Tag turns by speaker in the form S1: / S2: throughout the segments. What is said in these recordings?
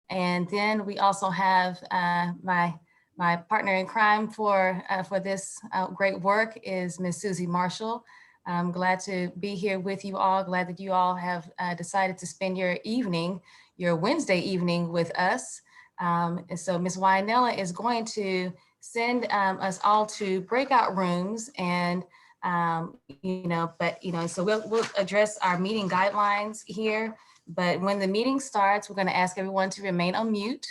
S1: And then we also have my partner in crime for this great work is Ms. Susie Marshall. I'm glad to be here with you all. Glad that you all have decided to spend your evening, your Wednesday evening with us. And so Ms. Wynella is going to send us all to breakout rooms and so we'll address our meeting guidelines here. But when the meeting starts, we're going to ask everyone to remain on mute,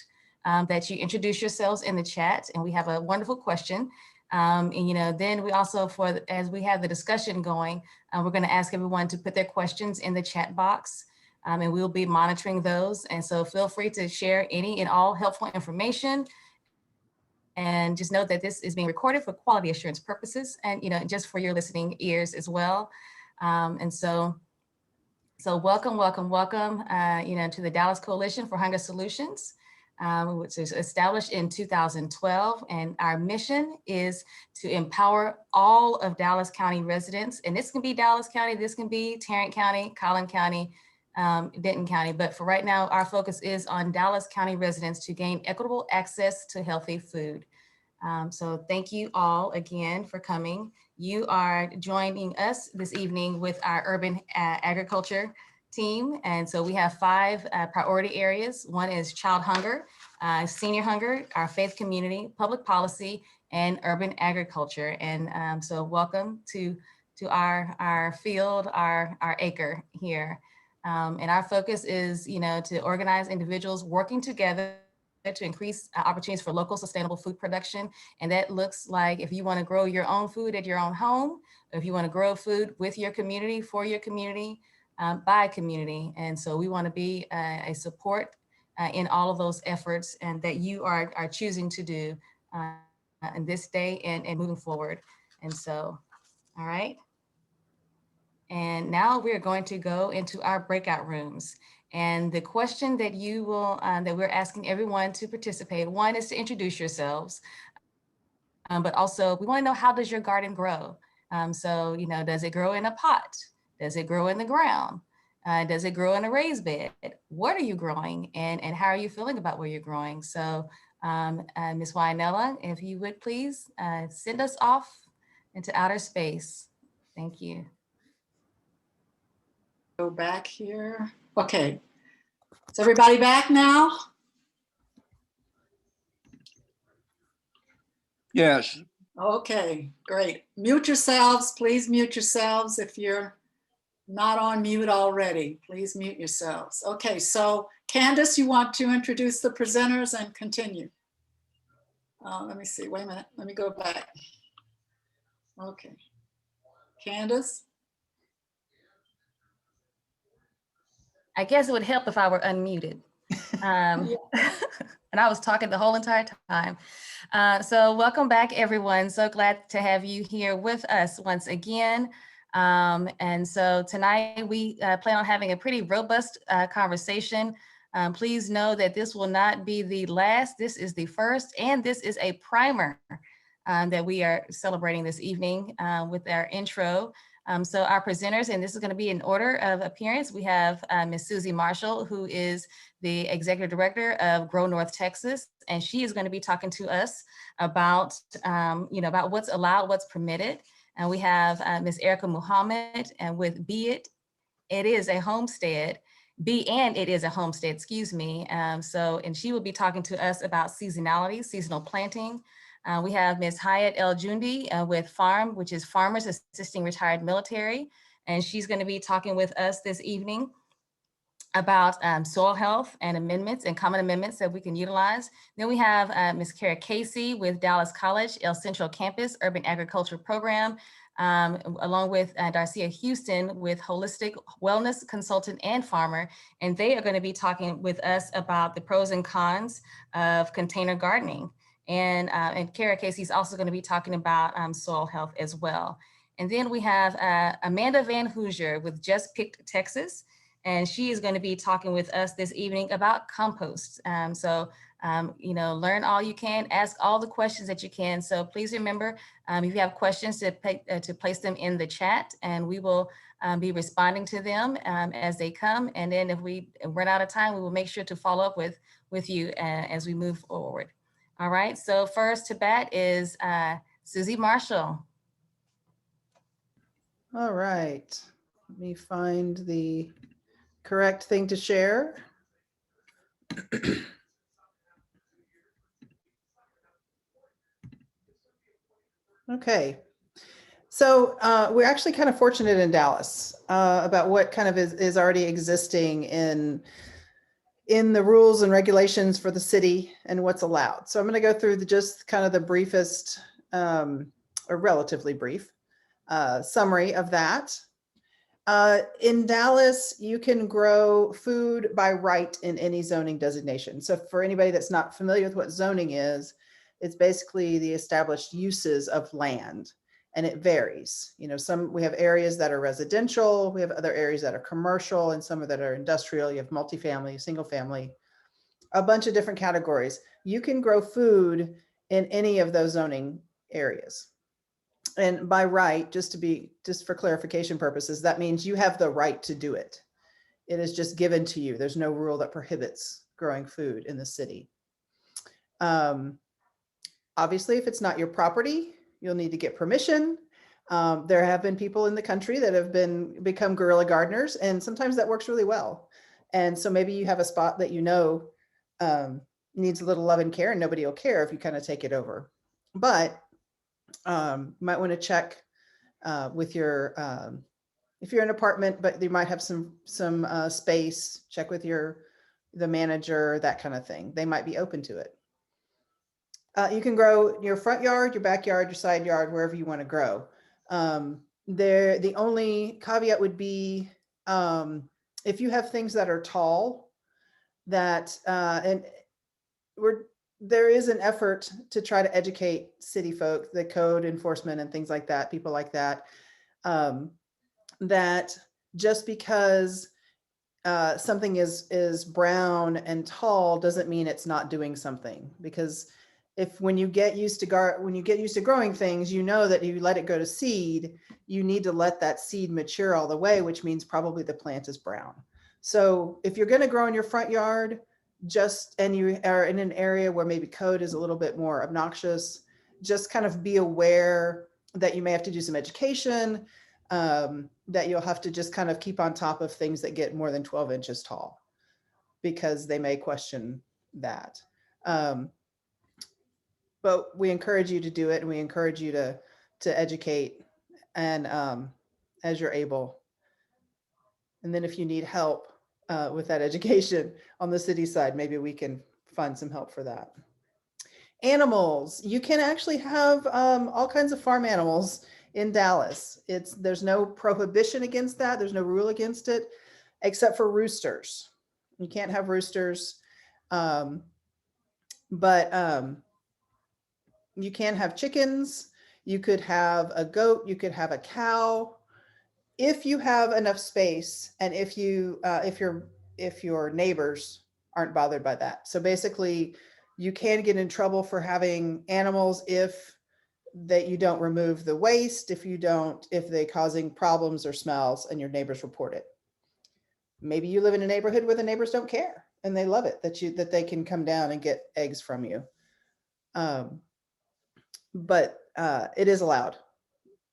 S1: that you introduce yourselves in the chat, and we have a wonderful question. Then we also, as we have the discussion going, we're going to ask everyone to put their questions in the chat box, and we'll be monitoring those. And so feel free to share any and all helpful information. And just know that this is being recorded for quality assurance purposes and, just for your listening ears as well. So welcome to the Dallas Coalition for Hunger Solutions, which was established in 2012. And our mission is to empower all of Dallas County residents. And this can be Dallas County, this can be Tarrant County, Collin County, Denton County. But for right now, our focus is on Dallas County residents to gain equitable access to healthy food. So thank you all again for coming. You are joining us this evening with our urban agriculture team. And so we have 5 priority areas. One is child hunger, senior hunger, our faith community, public policy, and urban agriculture. And so welcome to our field, our acre here. And our focus is, to organize individuals working together to increase opportunities for local sustainable food production. And that looks like if you want to grow your own food at your own home, or if you want to grow food with your community, for your community, by community. And so we want to be a support in all of those efforts and that you are choosing to do in this day and moving forward. And so, all right. And now we're going to go into our breakout rooms. And the question that you will, that we're asking everyone to participate, one is to introduce yourselves, but also we want to know, how does your garden grow? So, does it grow in a pot? Does it grow in the ground? Does it grow in a raised bed? What are you growing, and how are you feeling about where you're growing? So Ms. Wynella, if you would please send us off into outer space. Thank you.
S2: Go back here. Okay, is everybody back now?
S3: Yes.
S2: Okay, great. Mute yourselves, please mute yourselves. If you're not on mute already, please mute yourselves. Okay, so Candace, you want to introduce the presenters and continue? Let me see, wait a minute, let me go back. Okay, Candace?
S1: I guess it would help if I were unmuted. And I was talking the whole entire time. So welcome back, everyone. So glad to have you here with us once again. And so tonight we plan on having a pretty robust conversation. Please know that this will not be the last. This is the first, and this is a primer that we are celebrating this evening with our intro. So our presenters, and this is going to be in order of appearance, we have Ms. Susie Marshall, who is the Executive Director of Grow North Texas, and she is going to be talking to us about, about what's allowed, what's permitted. And we have Ms. Erica Muhammad, and with It is a Homestead, it is a Homestead, excuse me. And she will be talking to us about seasonality, seasonal planting. We have Ms. Hayat El Jundi with FARM, which is Farmers Assisting Retired Military. And she's going to be talking with us this evening about soil health and amendments and common amendments that we can utilize. Then we have Ms. Kara Casey with Dallas College, El Centro Campus Urban Agriculture Program, along with Darcia Houston with Holistic Wellness Consultant and Farmer. And they are going to be talking with us about the pros and cons of container gardening. And Kara Casey is also going to be talking about soil health as well. And then we have Amanda Van Hoosier with Just Picked Texas. And she is going to be talking with us this evening about compost. Learn all you can, ask all the questions that you can. So please remember, if you have questions, to place them in the chat, and we will be responding to them as they come. And then if we run out of time, we will make sure to follow up with with you as we move forward. All right, so first to bat is Susie Marshall.
S3: All right, let me find the correct thing to share. Okay, so we're actually kind of fortunate in Dallas about what kind of is already existing in the rules and regulations for the city and what's allowed. So I'm going to go through just kind of the briefest or relatively brief summary of that. In Dallas, you can grow food by right in any zoning designation. So for anybody that's not familiar with what zoning is, it's basically the established uses of land, and it varies. You know, we have areas that are residential, we have other areas that are commercial, and some that are industrial. You have multifamily, single family, a bunch of different categories. You can grow food in any of those zoning areas. And by right, just for clarification purposes, that means you have the right to do it. It is just given to you. There's no rule that prohibits growing food in the city. Obviously, if it's not your property, you'll need to get permission. There have been people in the country that have become guerrilla gardeners, and sometimes that works really well. And so maybe you have a spot that you know needs a little love and care, and nobody will care if you kind of take it over. But you might want to check with your, if you're in an apartment, but you might have some space, check with the manager, that kind of thing. They might be open to it. You can grow your front yard, your backyard, your side yard, wherever you want to grow. The only caveat would be if you have things that are tall, that there is an effort to try to educate city folk, the code enforcement and things like that, people like that, that just because something is brown and tall doesn't mean it's not doing something. Because when you get used to growing things, you know that if you let it go to seed, you need to let that seed mature all the way, which means probably the plant is brown. So if you're going to grow in your front yard, and you are in an area where maybe code is a little bit more obnoxious, just kind of be aware that you may have to do some education, that you'll have to just kind of keep on top of things that get more than 12 inches tall, because they may question that. But we encourage you to do it, and we encourage you to educate and as you're able. And then if you need help with that education on the city side, maybe we can find some help for that. Animals, you can actually have all kinds of farm animals in Dallas. There's no prohibition against that. There's no rule against it, except for roosters. You can't have roosters, but you can have chickens. You could have a goat. You could have a cow. If you have enough space, and if your neighbors aren't bothered by that. So basically, you can get in trouble for having animals if you don't remove the waste, if they're causing problems or smells, and your neighbors report it. Maybe you live in a neighborhood where the neighbors don't care and they love it that they can come down and get eggs from you. But it is allowed.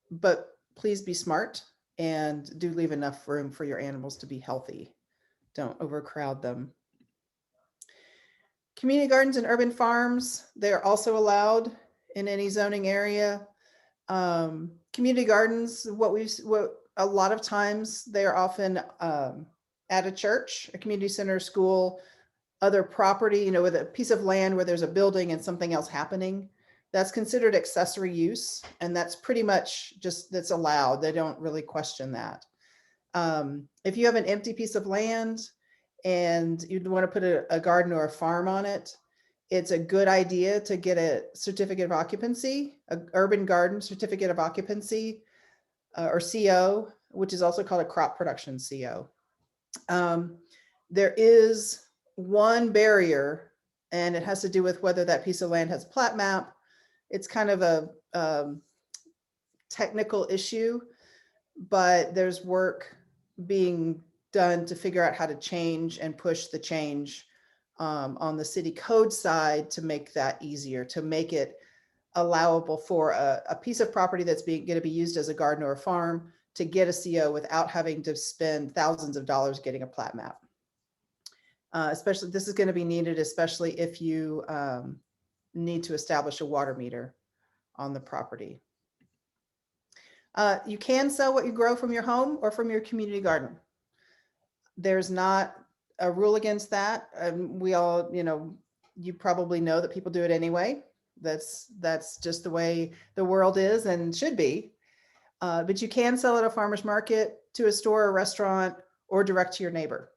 S3: But please be smart and do leave enough room for your animals to be healthy. Don't overcrowd them. Community gardens and urban farms, they're also allowed in any zoning area. Community gardens, a lot of times they are often at a church, a community center, school, other property, with a piece of land where there's a building and something else happening. That's considered accessory use, and that's pretty much that's allowed. They don't really question that. If you have an empty piece of land and you'd want to put a garden or a farm on it, it's a good idea to get a certificate of occupancy, an urban garden certificate of occupancy, or CO, which is also called a crop production CO. There is one barrier, and it has to do with whether that piece of land has a plat map. It's kind of a technical issue, but there's work being done to figure out how to change and push the change on the city code side to make that easier, to make it allowable for a piece of property that's going to be used as a garden or a farm to get a CO without having to spend thousands of dollars getting a plat map. Especially, this is going to be needed, especially if you need to establish a water meter on the property. You can sell what you grow from your home or from your community garden. There's not a rule against that. We all, you probably know that people do it anyway. That's just the way the world is and should be. But you can sell at a farmer's market, to a store or restaurant, or direct to your neighbor.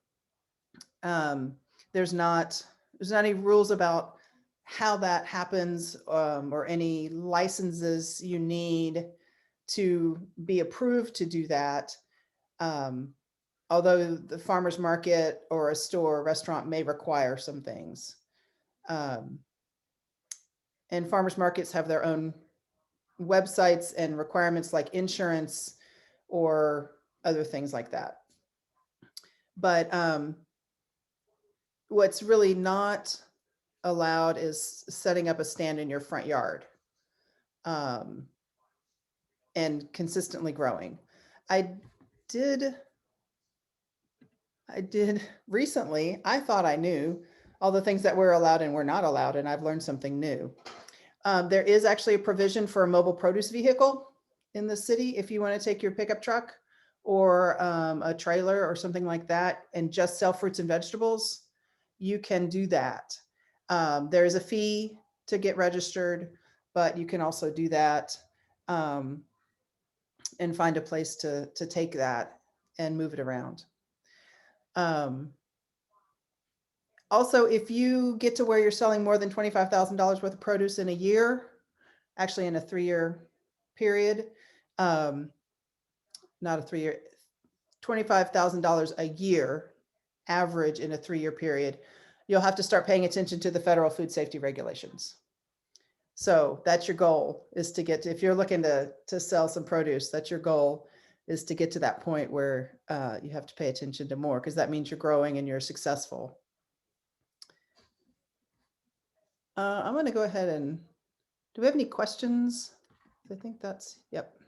S3: There's not any rules about how that happens, or any licenses you need to be approved to do that. Although the farmer's market or a store or restaurant may require some things. And farmers markets have their own websites and requirements like insurance or other things like that. But what's really not allowed is setting up a stand in your front yard and consistently growing. I did recently, I thought I knew all the things that were allowed and were not allowed, and I've learned something new. There is actually a provision for a mobile produce vehicle in the city if you want to take your pickup truck or a trailer or something like that and just sell fruits and vegetables. You can do that. There is a fee to get registered, but you can also do that and find a place to take that and move it around. Also, if you get to where you're selling more than $25,000 worth of produce in a year, actually in a 3-year period, not a 3-year, $25,000 a year average in a 3-year period, you'll have to start paying attention to the federal food safety regulations. So that's your goal, is to get to, if you're looking to sell some produce, that's your goal, is to get to that point where you have to pay attention to more, because that means you're growing and you're successful. I'm going to go ahead and, do we have any questions? I think that's, yep.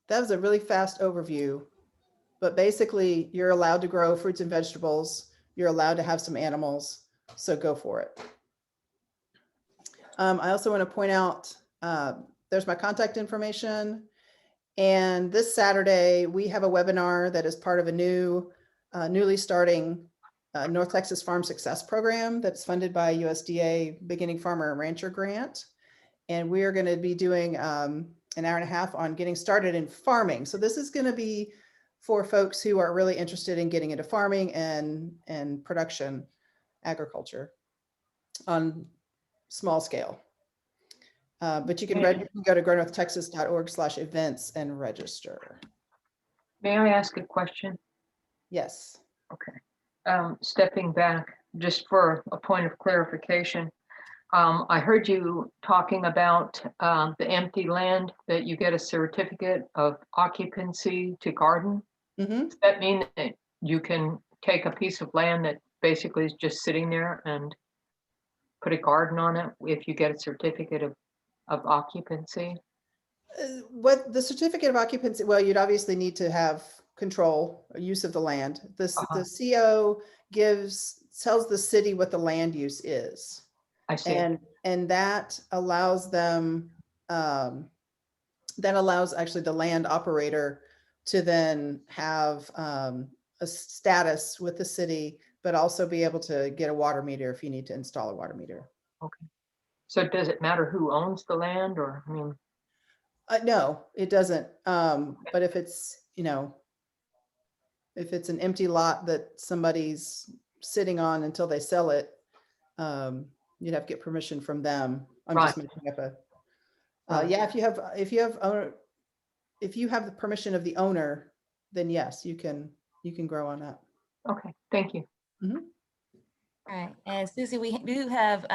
S3: That was a really fast overview, but basically you're allowed to grow fruits and vegetables. You're allowed to have some animals, so go for it. I also want to point out, there's my contact information. And this Saturday, we have a webinar that is part of a newly starting North Texas Farm Success Program that's funded by USDA Beginning Farmer and Rancher Grant. And we are going to be doing an hour and a half on getting started in farming. So this is going to be for folks who are really interested in getting into farming and production agriculture on small scale. But you can go to grownorthtexas.org/events and register.
S4: May I ask a question?
S3: Yes.
S4: Okay. Stepping back, just for a point of clarification, I heard you talking about the empty land that you get a certificate of occupancy to garden.
S3: Mm-hmm.
S4: Does that mean that you can take a piece of land that basically is just sitting there and put a garden on it if you get a certificate of occupancy?
S3: What the certificate of occupancy, well, you'd obviously need to have control or use of the land. The CO tells the city what the land use is.
S4: I see.
S3: And that allows them, that allows actually the land operator to then have a status with the city, but also be able to get a water meter if you need to install a water meter.
S4: Okay. So does it matter who owns the land, or, I mean?
S3: No, it doesn't. But if it's, if it's an empty lot that somebody's sitting on until they sell it, you'd have to get permission from them. I'm just making up a, yeah, if you have the permission of the owner, then yes, you can grow on that.
S4: Okay, thank you.
S3: Mm-hmm.
S1: All right, and Susie, we do have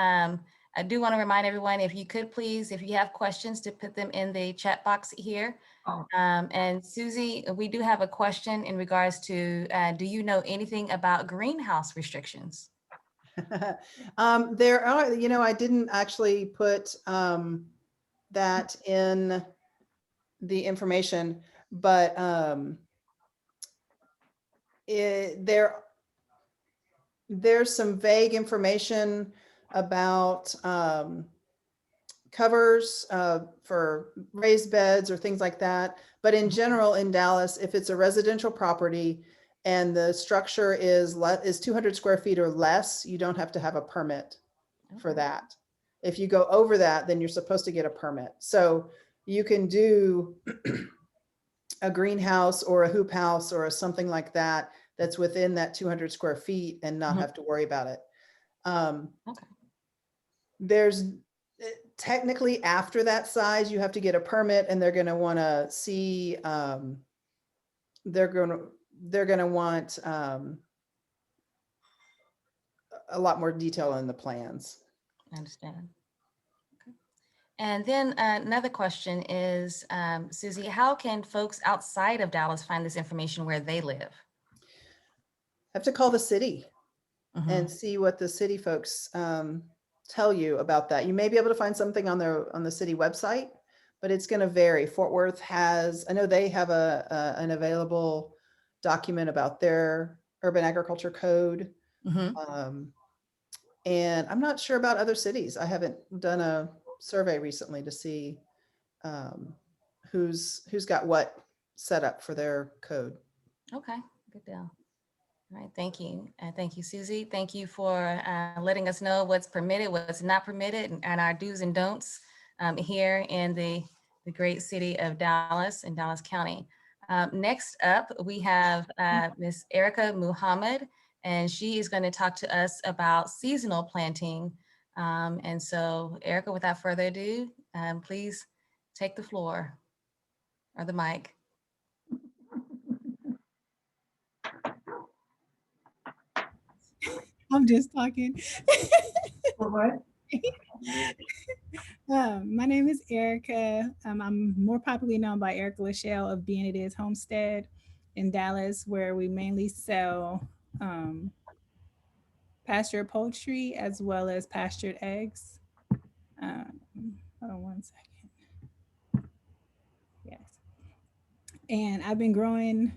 S1: I do want to remind everyone, if you could please, if you have questions, to put them in the chat box here.
S4: Oh.
S1: And Susie, we do have a question in regards to, do you know anything about greenhouse restrictions?
S3: There are, I didn't actually put that in the information, but there's some vague information about covers for raised beds or things like that. But in general, in Dallas, if it's a residential property and the structure is 200 square feet or less, you don't have to have a permit for
S1: Okay.
S3: that. If you go over that, then you're supposed to get a permit. So you can do a greenhouse or a hoop house or something like that that's within that 200 square feet and not
S1: Mhm.
S3: have to worry about it.
S1: Okay.
S3: There's technically, after that size, you have to get a permit, and they're going to want to see, they're going to want a lot more detail in the plans.
S1: I understand. Okay. And then another question is, Susie, how can folks outside of Dallas find this information where they live?
S3: Have to call the city
S1: Mhm.
S3: and see what the city folks tell you about that. You may be able to find something on the city website, but it's going to vary. Fort Worth has, I know they have an available document about their urban agriculture code.
S1: Mhm.
S3: And I'm not sure about other cities. I haven't done a survey recently to see who's got what set up for their code.
S1: Okay, good deal. All right, thank you. Thank you, Susie. Thank you for letting us know what's permitted, what's not permitted, and our do's and don'ts here in the great city of Dallas and Dallas County. Next up, we have Ms. Erica Muhammad, and she is going to talk to us about seasonal planting. And so, Erica, without further ado, please take the floor or the mic.
S5: I'm just talking.
S4: What?
S5: My name is Erica. I'm more popularly known by Erica Lachelle of Being It Is Homestead in Dallas, where we mainly sell pastured poultry as well as pastured eggs. Hold on one second. Yes. And I've been growing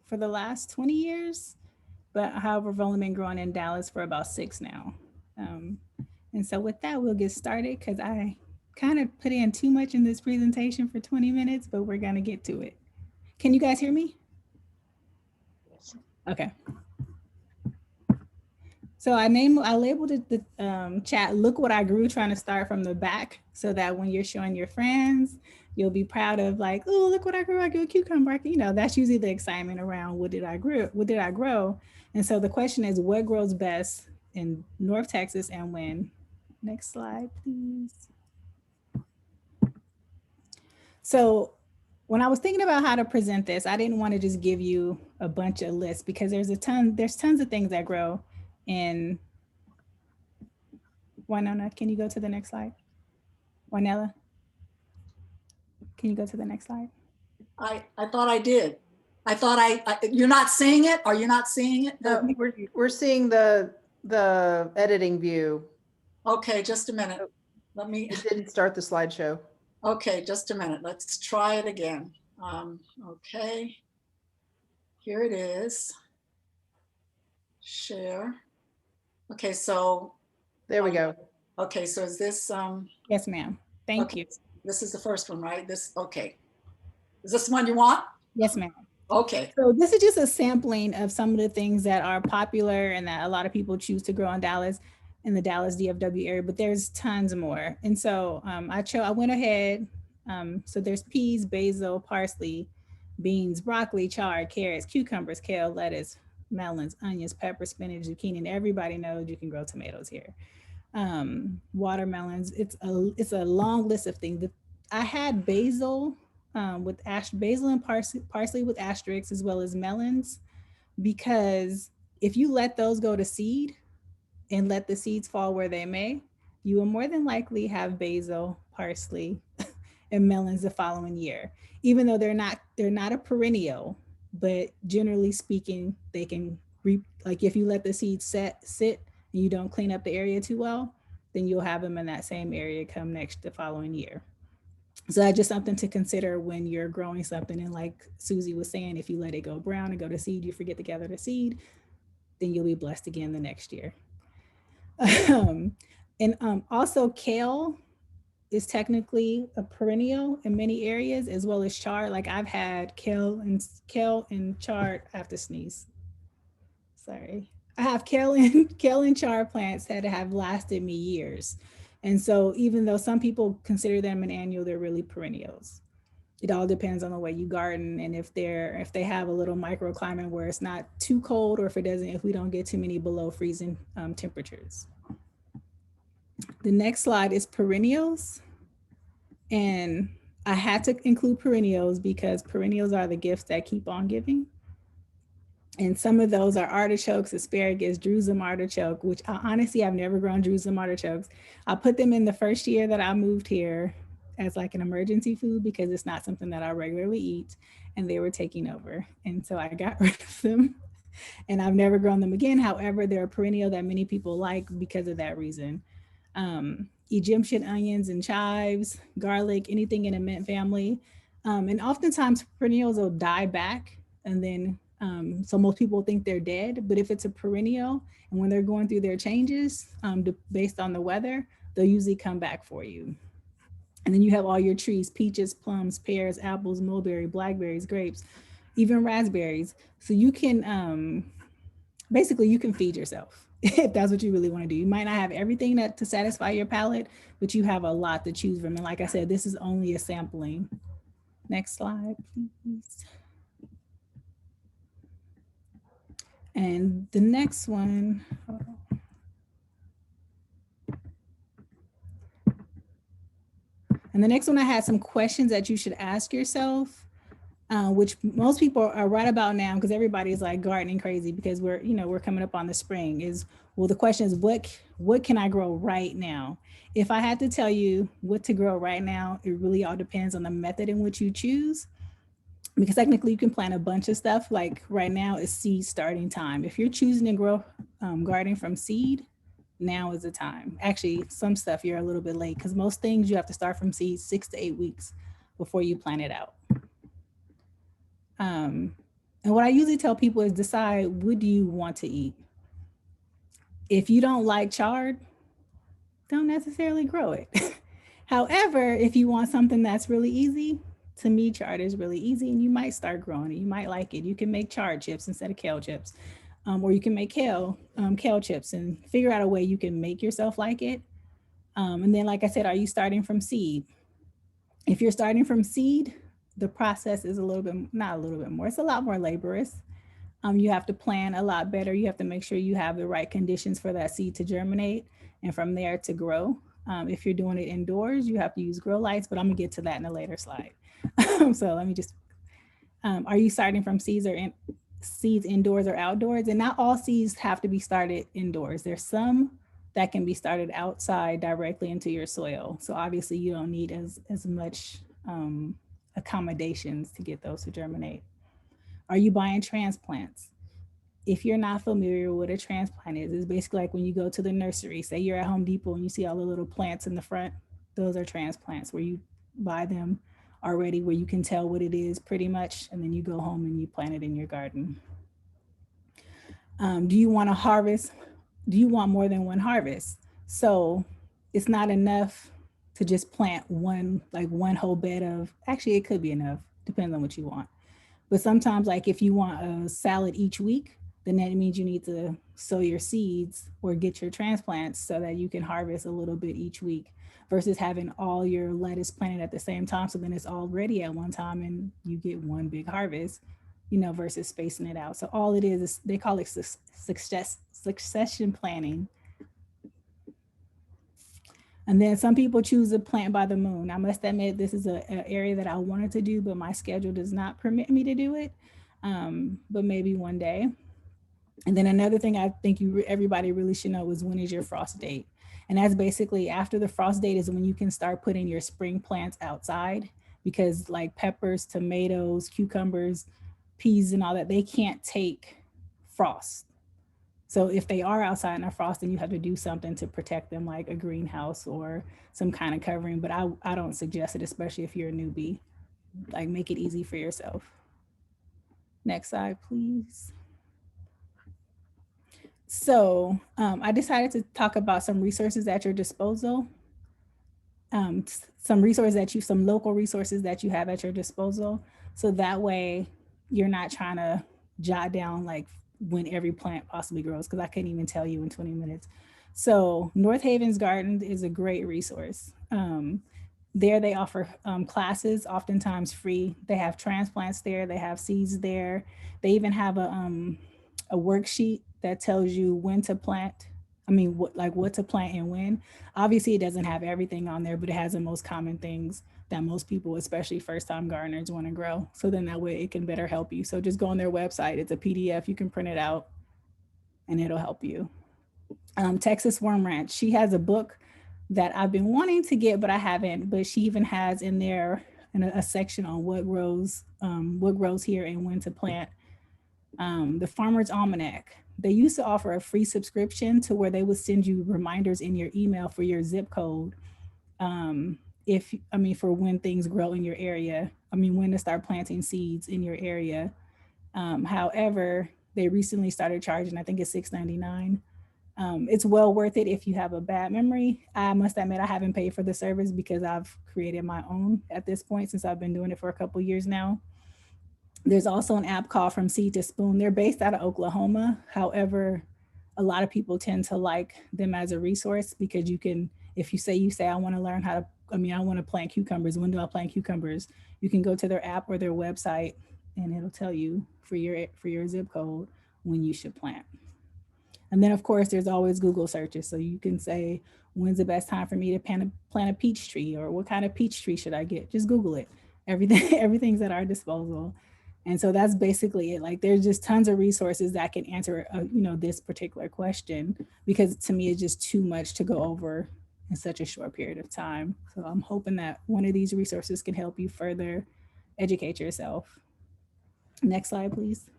S5: for the last 20 years, but however, I've only been growing in Dallas for about 6 now. And so with that, we'll get started because I kind of put in too much in this presentation for 20 minutes, but we're going to get to it. Can you guys hear me?
S4: Yes.
S5: Okay. So I labeled it the chat, look what I grew, trying to start from the back so that when you're showing your friends, you'll be proud of like, oh, look what I grew. I grew a cucumber. That's usually the excitement around what did I grow? And so the question is, what grows best in North Texas and when? Next slide, please. So when I was thinking about how to present this, I didn't want to just give you a bunch of lists because there's tons of things that grow in. Winona, can you go to the next slide? Winella, can you go to the next slide?
S2: I thought I did. I thought you're not seeing it? Are you not seeing it?
S3: No, we're seeing the editing view.
S2: Okay, just a minute. Let me,
S3: It didn't start the slideshow.
S2: okay, just a minute. Let's try it again. Okay, here it is. Share. Okay, so.
S3: There we go.
S2: Okay, so is this,
S5: Yes, ma'am. Thank
S2: okay,
S5: you.
S2: this is the first one, right? Okay. Is this the one you want?
S5: Yes, ma'am.
S2: Okay.
S5: So this is just a sampling of some of the things that are popular and that a lot of people choose to grow in Dallas, in the Dallas DFW area, but there's tons more. And so I went ahead. So there's peas, basil, parsley, beans, broccoli, chard, carrots, cucumbers, kale, lettuce, melons, onions, peppers, spinach, zucchini, and everybody knows you can grow tomatoes here. Watermelons, it's a long list of things. I had basil basil and parsley with asterisks, as well as melons, because if you let those go to seed and let the seeds fall where they may, you will more than likely have basil, parsley, and melons the following year. Even though they're not a perennial, but generally speaking, they can like if you let the seeds sit and you don't clean up the area too well, then you'll have them in that same area come next the following year. So that's just something to consider when you're growing something. And like Susie was saying, if you let it go brown and go to seed, you forget to gather the seed, then you'll be blessed again the next year. um, and also kale is technically a perennial in many areas, as well as chard. Like I've had kale and chard. I have to sneeze. Sorry. I have kale and chard plants that have lasted me years. And so even though some people consider them an annual, they're really perennials. It all depends on the way you garden and if they have a little microclimate where it's not too cold, or if we don't get too many below freezing temperatures. The next slide is perennials. And I had to include perennials because perennials are the gifts that keep on giving. And some of those are artichokes, asparagus, Jerusalem artichoke, which honestly, I've never grown Jerusalem artichokes. I put them in the first year that I moved here as like an emergency food because it's not something that I regularly eat, and they were taking over. And so I got rid of them and I've never grown them again. However, they're a perennial that many people like because of that reason. Egyptian onions and chives, garlic, anything in a mint family. And oftentimes perennials will die back and then so most people think they're dead, but if it's a perennial and when they're going through their changes based on the weather, they'll usually come back for you. And then you have all your trees, peaches, plums, pears, apples, mulberry, blackberries, grapes, even raspberries. So you can, basically you can feed yourself if that's what you really want to do. You might not have everything to satisfy your palate, but you have a lot to choose from. And like I said, this is only a sampling. Next slide, please. And the next one, I had some questions that you should ask yourself, which most people are right about now because everybody's like gardening crazy because we're coming up on the spring. The question is what can I grow right now? If I had to tell you what to grow right now, it really all depends on the method in which you choose. Because technically you can plant a bunch of stuff. Like right now is seed starting time. If you're choosing to grow gardening from seed, now is the time. Actually, some stuff you're a little bit late because most things you have to start from seed 6 to 8 weeks before you plant it out. And what I usually tell people is decide, what do you want to eat? If you don't like chard, don't necessarily grow it. However, if you want something that's really easy, to me, chard is really easy and you might start growing it. You might like it. You can make chard chips instead of kale chips. Or you can make kale chips and figure out a way you can make yourself like it. And then, like I said, are you starting from seed? If you're starting from seed, the process is not a little bit more, it's a lot more laborious. You have to plan a lot better. You have to make sure you have the right conditions for that seed to germinate and from there to grow. If you're doing it indoors, you have to use grow lights, but I'm gonna get to that in a later slide. So let me just, are you starting from seeds indoors or outdoors? And not all seeds have to be started indoors. There's some that can be started outside directly into your soil. So obviously you don't need as much accommodations to get those to germinate. Are you buying transplants? If you're not familiar with what a transplant is, it's basically like when you go to the nursery, say you're at Home Depot and you see all the little plants in the front, those are transplants where you buy them already where you can tell what it is pretty much, and then you go home and you plant it in your garden. Do you want to harvest? Do you want more than one harvest? So it's not enough to just plant one whole bed of, actually it could be enough, depends on what you want. But sometimes like if you want a salad each week, then that means you need to sow your seeds or get your transplants so that you can harvest a little bit each week versus having all your lettuce planted at the same time. So then it's all ready at one time and you get one big harvest, versus spacing it out. So all it is they call it succession planting. And then some people choose to plant by the moon. I must admit, this is an area that I wanted to do, but my schedule does not permit me to do it. But maybe one day. And then another thing I think everybody really should know is when is your frost date. And that's basically after the frost date is when you can start putting your spring plants outside, because like peppers, tomatoes, cucumbers, peas and all that, they can't take frost. So if they are outside in a frost, then you have to do something to protect them, like a greenhouse or some kind of covering. But I don't suggest it, especially if you're a newbie. Like, make it easy for yourself. Next slide, please. So I decided to talk about some resources at your disposal. Some local resources that you have at your disposal. So that way you're not trying to jot down like when every plant possibly grows, because I couldn't even tell you in 20 minutes. So North Haven's Garden is a great resource. There they offer classes, oftentimes free. They have transplants there, they have seeds there. They even have a worksheet that tells you when to plant. I mean, what to plant and when. Obviously, it doesn't have everything on there, but it has the most common things that most people, especially first-time gardeners, want to grow. So then that way it can better help you. So just go on their website. It's a PDF. You can print it out and it'll help you. Texas Worm Ranch. She has a book that I've been wanting to get, but I haven't. But she even has in there a section on what grows here and when to plant. The Farmer's Almanac. They used to offer a free subscription to where they would send you reminders in your email for your zip code. For when things grow in your area. When to start planting seeds in your area. However, they recently started charging, I think it's $6.99. It's well worth it if you have a bad memory. I must admit, I haven't paid for the service because I've created my own at this point, since I've been doing it for a couple years now. There's also an app called From Seed to Spoon. They're based out of Oklahoma. However, a lot of people tend to like them as a resource because you can, if you say, I want to learn how to, I want to plant cucumbers. When do I plant cucumbers? You can go to their app or their website and it'll tell you for your zip code when you should plant. And then of course, there's always Google searches. So you can say, when's the best time for me to plant a peach tree, or what kind of peach tree should I get? Just Google it. Everything's at our disposal. And so that's basically it. Like, there's just tons of resources that can answer, this particular question, because to me, it's just too much to go over in such a short period of time. So I'm hoping that one of these resources can help you further educate yourself. Next slide, please.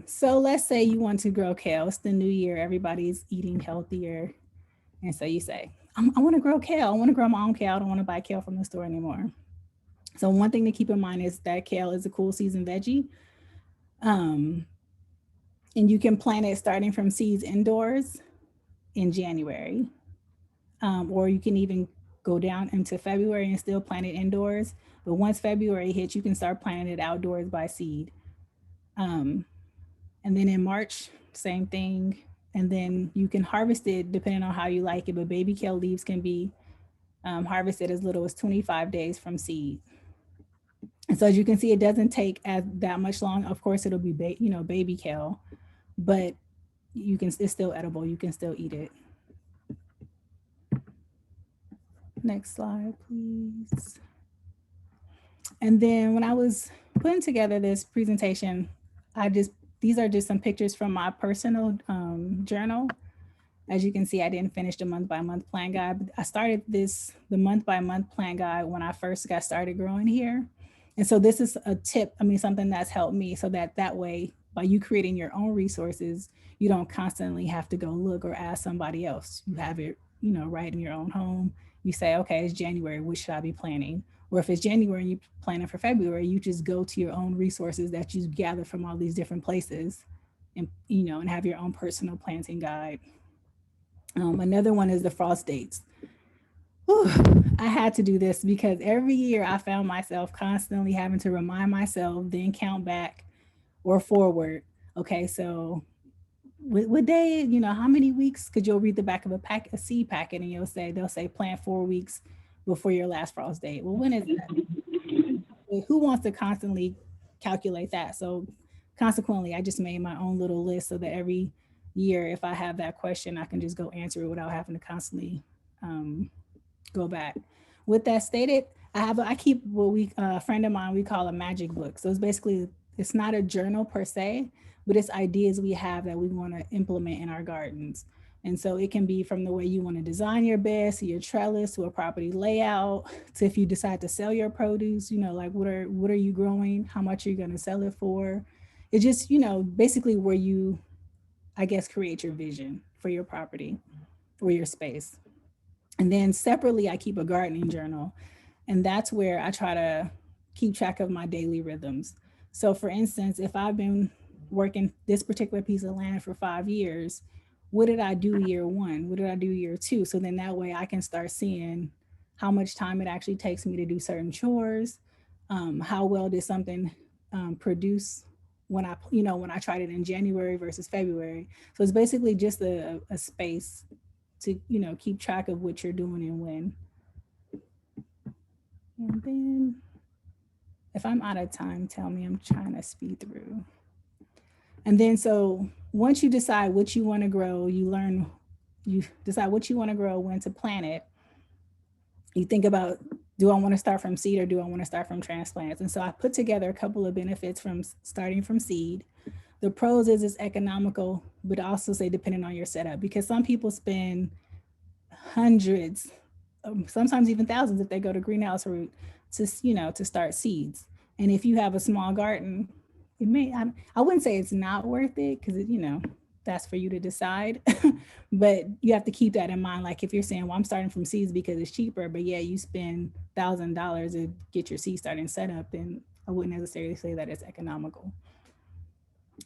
S5: So let's say you want to grow kale. It's the new year. Everybody's eating healthier. And so you say, I want to grow kale. I want to grow my own kale. I don't want to buy kale from the store anymore. So one thing to keep in mind is that kale is a cool season veggie. And you can plant it starting from seeds indoors in January. Or you can even go down into February and still plant it indoors. But once February hits, you can start planting it outdoors by seed. And then in March, same thing. And then you can harvest it depending on how you like it. But baby kale leaves can be harvested as little as 25 days from seed. And so as you can see, it doesn't take that much long. Of course, it'll be baby kale, but it's still edible. You can still eat it. Next slide, please. And then when I was putting together this presentation, these are just some pictures from my personal journal. As you can see, I didn't finish the month-by-month plant guide, but I started the month-by-month plant guide when I first got started growing here. And so this is a tip, something that's helped me, so that way, by you creating your own resources, you don't constantly have to go look or ask somebody else. You have it, right in your own home. You say, okay, it's January, what should I be planting? Or if it's January and you're planning for February, you just go to your own resources that you gather from all these different places, and and have your own personal planting guide. Another one is the frost dates. Whew, I had to do this because every year I found myself constantly having to remind myself, then count back or forward. Okay, so what day, how many weeks? Because you'll read the back of a seed packet and they'll say plant 4 weeks before your last frost date. Well, when is that? Who wants to constantly calculate that? So consequently, I just made my own little list so that every year, if I have that question, I can just go answer it without having to constantly go back. With that stated, I keep what a friend of mine, we call a magic book. So it's it's not a journal per se, but it's ideas we have that we want to implement in our gardens. And so it can be from the way you want to design your beds to your trellis to a property layout to if you decide to sell your produce, like what are you growing? How much are you going to sell it for? It's just, basically where you, I guess, create your vision for your property or your space. And then separately, I keep a gardening journal. And that's where I try to keep track of my daily rhythms. So for instance, if I've been working this particular piece of land for 5 years, what did I do year 1? What did I do year 2? So then that way I can start seeing how much time it actually takes me to do certain chores. How well did something produce when I tried it in January versus February. So it's basically just a space to, keep track of what you're doing and when. And then if I'm out of time, tell me. I'm trying to speed through. And then so once you decide what you want to grow, you decide what you want to grow, when to plant it. You think about, do I want to start from seed or do I want to start from transplants? And so I put together a couple of benefits from starting from seed. The pros is it's economical, but also say depending on your setup, because some people spend hundreds, sometimes even thousands if they go to greenhouse route to start seeds. And if you have a small garden, it may, I wouldn't say it's not worth it because, that's for you to decide. But you have to keep that in mind. Like if you're saying, well, I'm starting from seeds because it's cheaper, but yeah, you spend $1,000 to get your seed starting set up, then I wouldn't necessarily say that it's economical.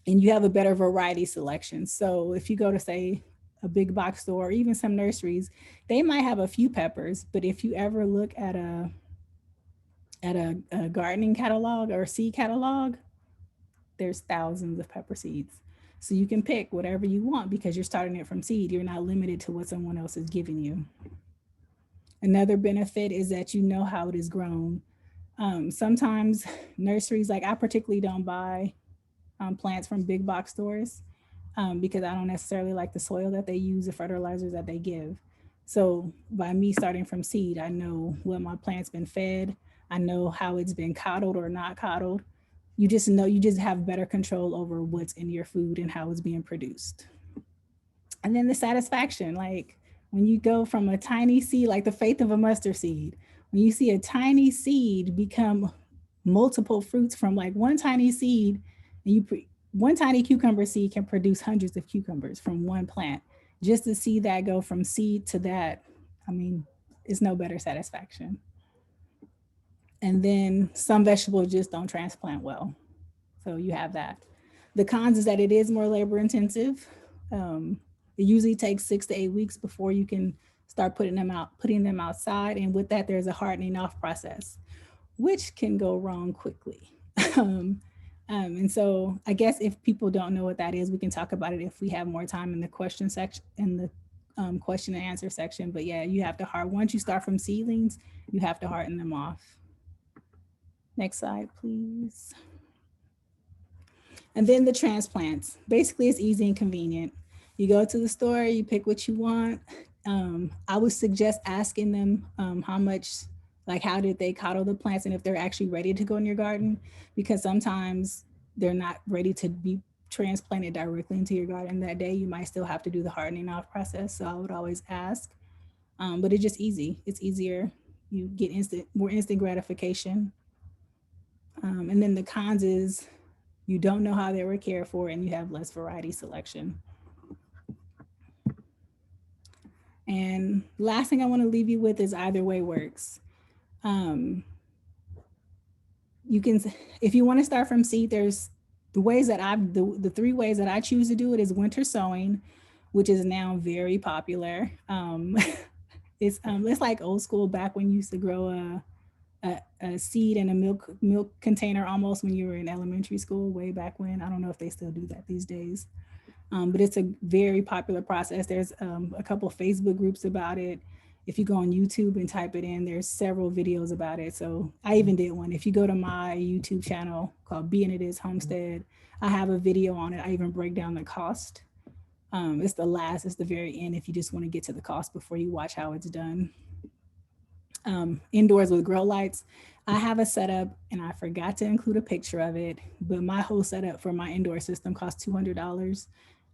S5: And you have a better variety selection. So if you go to say a big box store or even some nurseries, they might have a few peppers, but if you ever look at a gardening catalog or seed catalog, there's thousands of pepper seeds. So you can pick whatever you want because you're starting it from seed. You're not limited to what someone else is giving you. Another benefit is that you know how it is grown. Sometimes nurseries, like I particularly don't buy plants from big box stores because I don't necessarily like the soil that they use, the fertilizers that they give. So by me starting from seed, I know what my plant's been fed. I know how it's been coddled or not coddled. You just have better control over what's in your food and how it's being produced. And then the satisfaction, like when you go from a tiny seed, like the faith of a mustard seed, when you see a tiny seed become multiple fruits from like one tiny seed, and one tiny cucumber seed can produce hundreds of cucumbers from one plant. Just to see that go from seed to that, I mean, it's no better satisfaction. And then some vegetables just don't transplant well. So you have that. The cons is that it is more labor intensive. It usually takes 6 to 8 weeks before you can start putting them outside. And with that, there's a hardening off process, which can go wrong quickly. And so I guess if people don't know what that is, we can talk about it if we have more time in the question section, in the question and answer section. But yeah, you have to once you start from seedlings, you have to harden them off. Next slide, please. And then the transplants. Basically, it's easy and convenient. You go to the store, you pick what you want. I would suggest asking them how much, like how did they coddle the plants and if they're actually ready to go in your garden, because sometimes they're not ready to be transplanted directly into your garden that day. You might still have to do the hardening off process. So I would always ask, but it's just easy. It's easier. You get more instant gratification. And then the cons is you don't know how they were cared for and you have less variety selection. And last thing I want to leave you with is either way works. You can, if you want to start from seed, there's the ways that the 3 ways that I choose to do it is winter sowing, which is now very popular. It's like old school back when you used to grow a seed in a milk container almost when you were in elementary school way back when. I don't know if they still do that these days. But it's a very popular process. There's a couple of Facebook groups about it. If you go on YouTube and type it in, there's several videos about it. So I even did one. If you go to my YouTube channel called Be and It Is Homestead, I have a video on it. I even break down the cost. It's the very end if you just want to get to the cost before you watch how it's done. Indoors with grow lights. I have a setup and I forgot to include a picture of it, but my whole setup for my indoor system cost $200.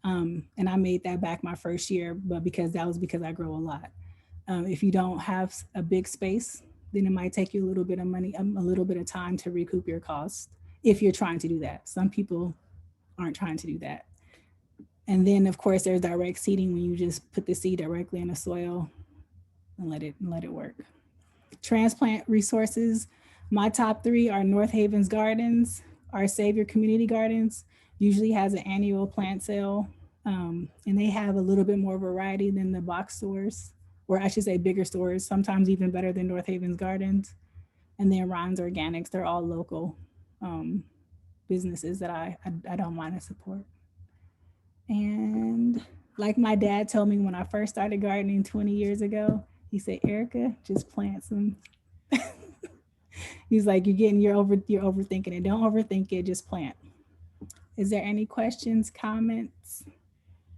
S5: And I made that back my first year, but because I grow a lot. If you don't have a big space, then it might take you a little bit of money, a little bit of time to recoup your cost if you're trying to do that. Some people aren't trying to do that. And then of course there's direct seeding when you just put the seed directly in the soil and let it work. Transplant resources. My top three are North Haven's Gardens, Our Savior Community Gardens, usually has an annual plant sale. And they have a little bit more variety than the box stores, or I should say bigger stores, sometimes even better than North Haven's Gardens. And then Ron's Organics, they're all local businesses that I don't mind to support. And like my dad told me when I first started gardening 20 years ago, he said, Erica, just plant some. He's like, you're overthinking it. Don't overthink it, just plant. Is there any questions, comments?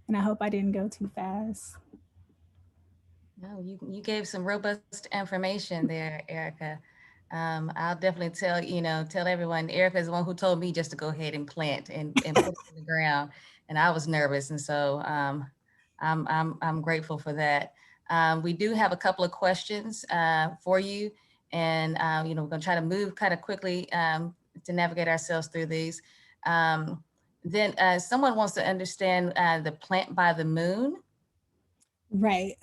S5: And I hope I didn't go too fast.
S1: No, you gave some robust information there, Erica. I'll definitely tell everyone, Erica is the one who told me just to go ahead and plant and put it in the ground. And I was nervous. And so I'm grateful for that. We do have a couple of questions for you. And, we're going to try to move kind of quickly to navigate ourselves through these. Then someone wants to understand the plant by the moon.
S5: Right.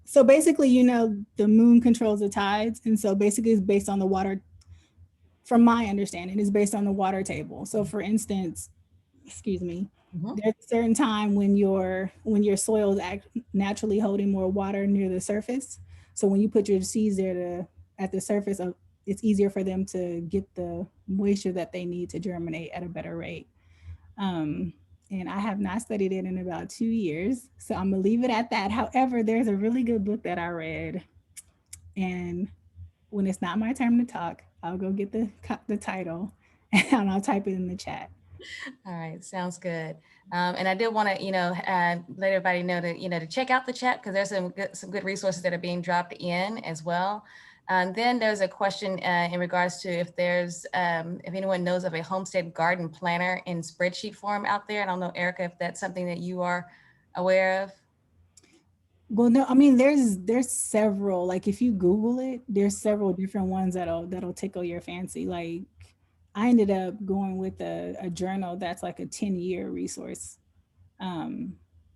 S5: So basically, the moon controls the tides. And so basically it's based on the water, from my understanding, it's based on the water table. So for instance, excuse me, there's a certain time when your soil is naturally holding more water near the surface. So when you put your seeds there at the surface, it's easier for them to get the moisture that they need to germinate at a better rate. And I have not studied it in about 2 years, so I'm gonna leave it at that. However, there's a really good book that I read, and when it's not my turn to talk, I'll go get the title and I'll type it in the chat.
S1: All right, sounds good. And I did want to, let everybody know that, to check out the chat because there's some good resources that are being dropped in as well. Then there's a question in regards to if anyone knows of a Homestead garden planner in spreadsheet form out there. I don't know, Erica, if that's something that you are aware of.
S5: Well, no, I mean, there's several, like if you Google it, there's several different ones that'll tickle your fancy. Like I ended up going with a journal that's like a 10-year resource.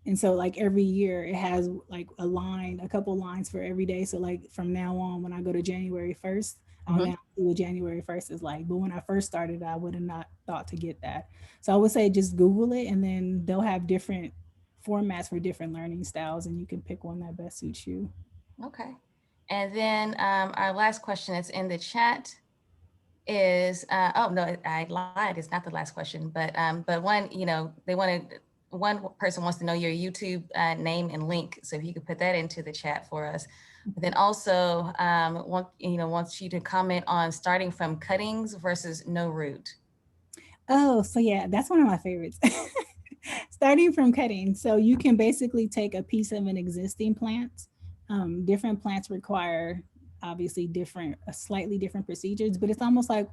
S5: And so like every year it has like a couple lines for every day. So like from now on, when I go to January 1st, I'll now see what January 1st is like. But when I first started, I would have not thought to get that. So I would say just Google it, and then they'll have different formats for different learning styles, and you can pick one that best suits you.
S1: Okay. And then our last question that's in the chat is, oh no, I lied. It's not the last question, but one, one person wants to know your YouTube name and link. So if you could put that into the chat for us. But then also wants you to comment on starting from cuttings versus no root.
S5: Oh, so yeah, that's one of my favorites. Starting from cutting. So you can basically take a piece of an existing plant. Different plants require obviously slightly different procedures, but it's almost like,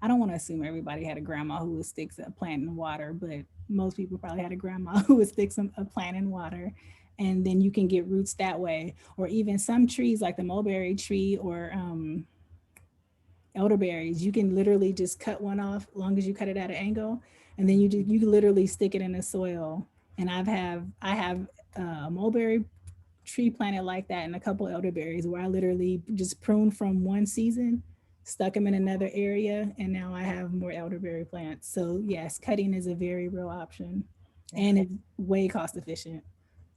S5: I don't want to assume everybody had a grandma who would stick a plant in water, but most people probably had a grandma who would stick a plant in water, and then you can get roots that way. Or even some trees like the mulberry tree or elderberries, you can literally just cut one off as long as you cut it at an angle, and then you literally stick it in the soil. And I have a mulberry tree planted like that and a couple elderberries where I literally just pruned from one season, stuck them in another area, and now I have more elderberry plants. So yes, cutting is a very real option. Excellent. And it's way cost efficient.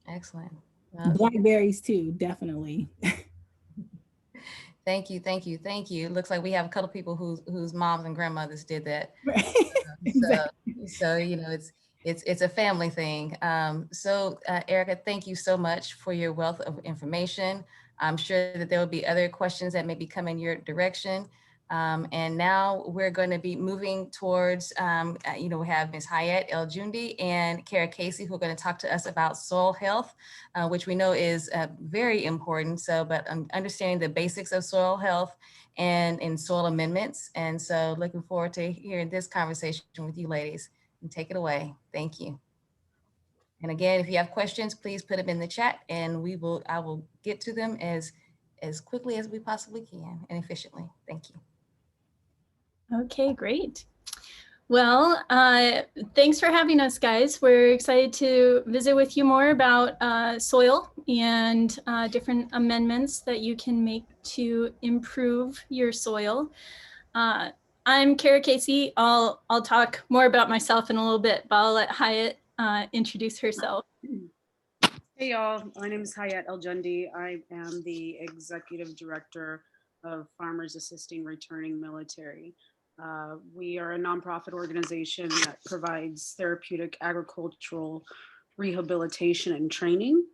S1: Excellent.
S5: Blackberries too, definitely.
S1: Thank you. Looks like we have a couple of people whose moms and grandmothers did that.
S5: Right.
S1: Exactly. So it's a family thing. So Erica, thank you so much for your wealth of information. I'm sure that there will be other questions that may be coming your direction. And now we're going to be moving towards, we have Ms. Hayat El-Jundi and Kara Casey, who are going to talk to us about soil health, which we know is very important. So, but understanding the basics of soil health and in soil amendments. And so looking forward to hearing this conversation with you ladies. And take it away. Thank you. And again, if you have questions, please put them in the chat and I will get to them as quickly as we possibly can and efficiently. Thank you.
S6: Okay, great. Well, thanks for having us, guys. We're excited to visit with you more about soil and different amendments that you can make to improve your soil. I'm Kara Casey. I'll talk more about myself in a little bit, but I'll let Hayat introduce herself.
S7: Hey y'all, my name is Hayat El-Jundi. I am the Executive Director of Farmers Assisting Returning Military. We are a nonprofit organization that provides therapeutic agricultural rehabilitation and training.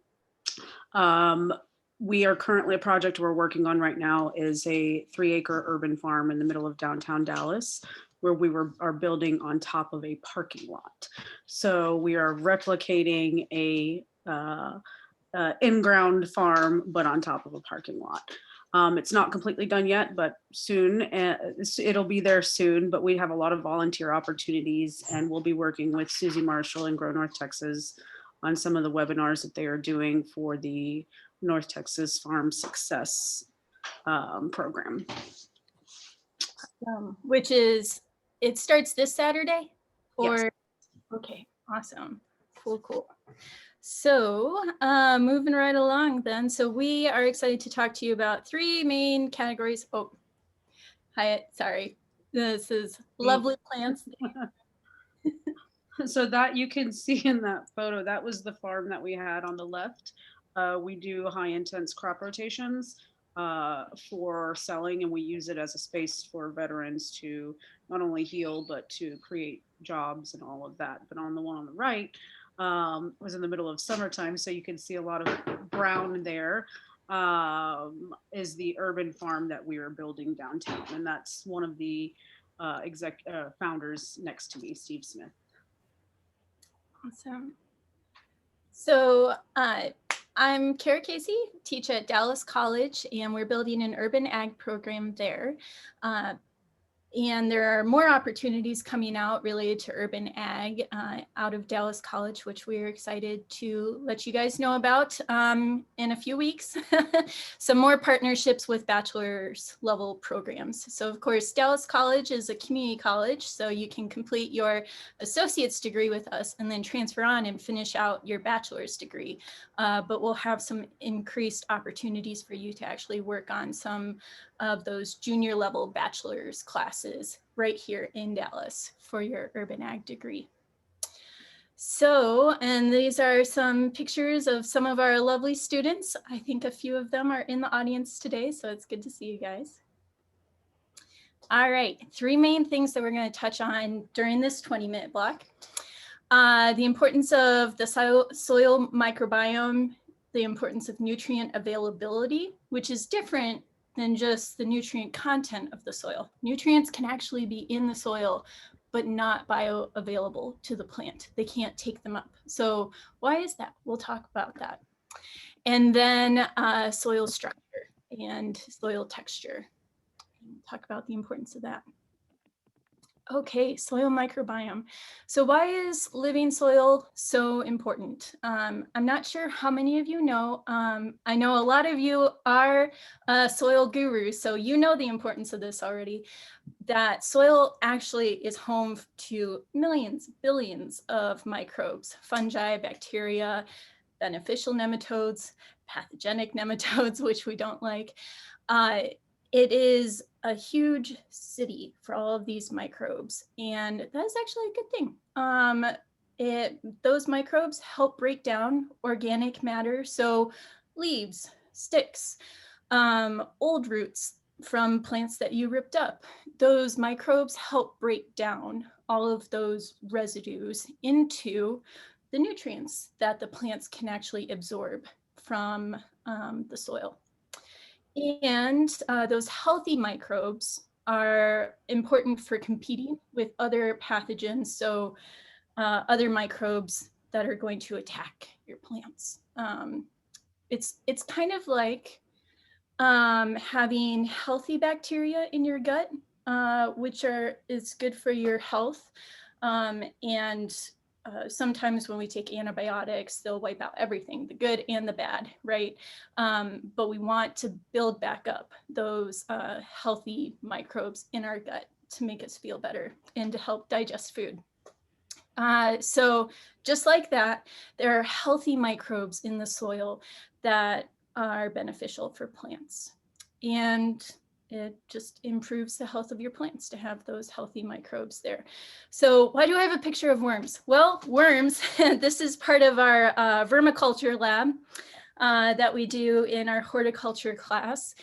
S7: We are currently, a project we're working on right now is a 3-acre urban farm in the middle of downtown Dallas, where we are building on top of a parking lot. So we are replicating a in-ground farm, but on top of a parking lot. It's not completely done yet, but soon, it'll be there soon, but we have a lot of volunteer opportunities, and we'll be working with Susie Marshall in Grow North Texas on some of the webinars that they are doing for the North Texas Farm Success program.
S6: Which is, it starts this Saturday? Or,
S7: Yes.
S6: Okay, awesome. Cool. So moving right along then. So we are excited to talk to you about 3 main categories. Oh, Hayat, sorry. This is lovely plants.
S7: So that you can see in that photo, that was the farm that we had on the left. We do high intense crop rotations for selling, and we use it as a space for veterans to not only heal, but to create jobs and all of that. But on the one on the right, was in the middle of summertime, so you can see a lot of brown there, is the urban farm that we are building downtown. And that's one of the founders next to me, Steve Smith.
S6: Awesome. So I'm Kara Casey, teach at Dallas College, and we're building an urban ag program there. And there are more opportunities coming out related to urban ag out of Dallas College, which we're excited to let you guys know about in a few weeks. Some more partnerships with bachelor's level programs. So of course, Dallas College is a community college, so you can complete your associate's degree with us and then transfer on and finish out your bachelor's degree. But we'll have some increased opportunities for you to actually work on some of those junior level bachelor's classes right here in Dallas for your urban ag degree. So, and these are some pictures of some of our lovely students. I think a few of them are in the audience today, so it's good to see you guys. All right, 3 main things that we're going to touch on during this 20-minute block. The importance of the soil microbiome, the importance of nutrient availability, which is different than just the nutrient content of the soil. Nutrients can actually be in the soil, but not bioavailable to the plant. They can't take them up. So why is that? We'll talk about that. And then soil structure and soil texture. We'll talk about the importance of that. Okay, soil microbiome. So why is living soil so important? I'm not sure how many of you know. I know a lot of you are soil gurus, so you know the importance of this already, that soil actually is home to millions, billions of microbes, fungi, bacteria, beneficial nematodes, pathogenic nematodes, which we don't like. It is a huge city for all of these microbes, and that is actually a good thing. Those microbes help break down organic matter, so leaves, sticks, old roots from plants that you ripped up. Those microbes help break down all of those residues into the nutrients that the plants can actually absorb from the soil. And those healthy microbes are important for competing with other pathogens. So other microbes that are going to attack your plants. It's kind of like having healthy bacteria in your gut, which is good for your health. Sometimes when we take antibiotics, they'll wipe out everything, the good and the bad, right? But we want to build back up those healthy microbes in our gut to make us feel better and to help digest food. So just like that, there are healthy microbes in the soil that are beneficial for plants. And it just improves the health of your plants to have those healthy microbes there. So why do I have a picture of worms? Well, worms, this is part of our vermiculture lab that we do in our horticulture class.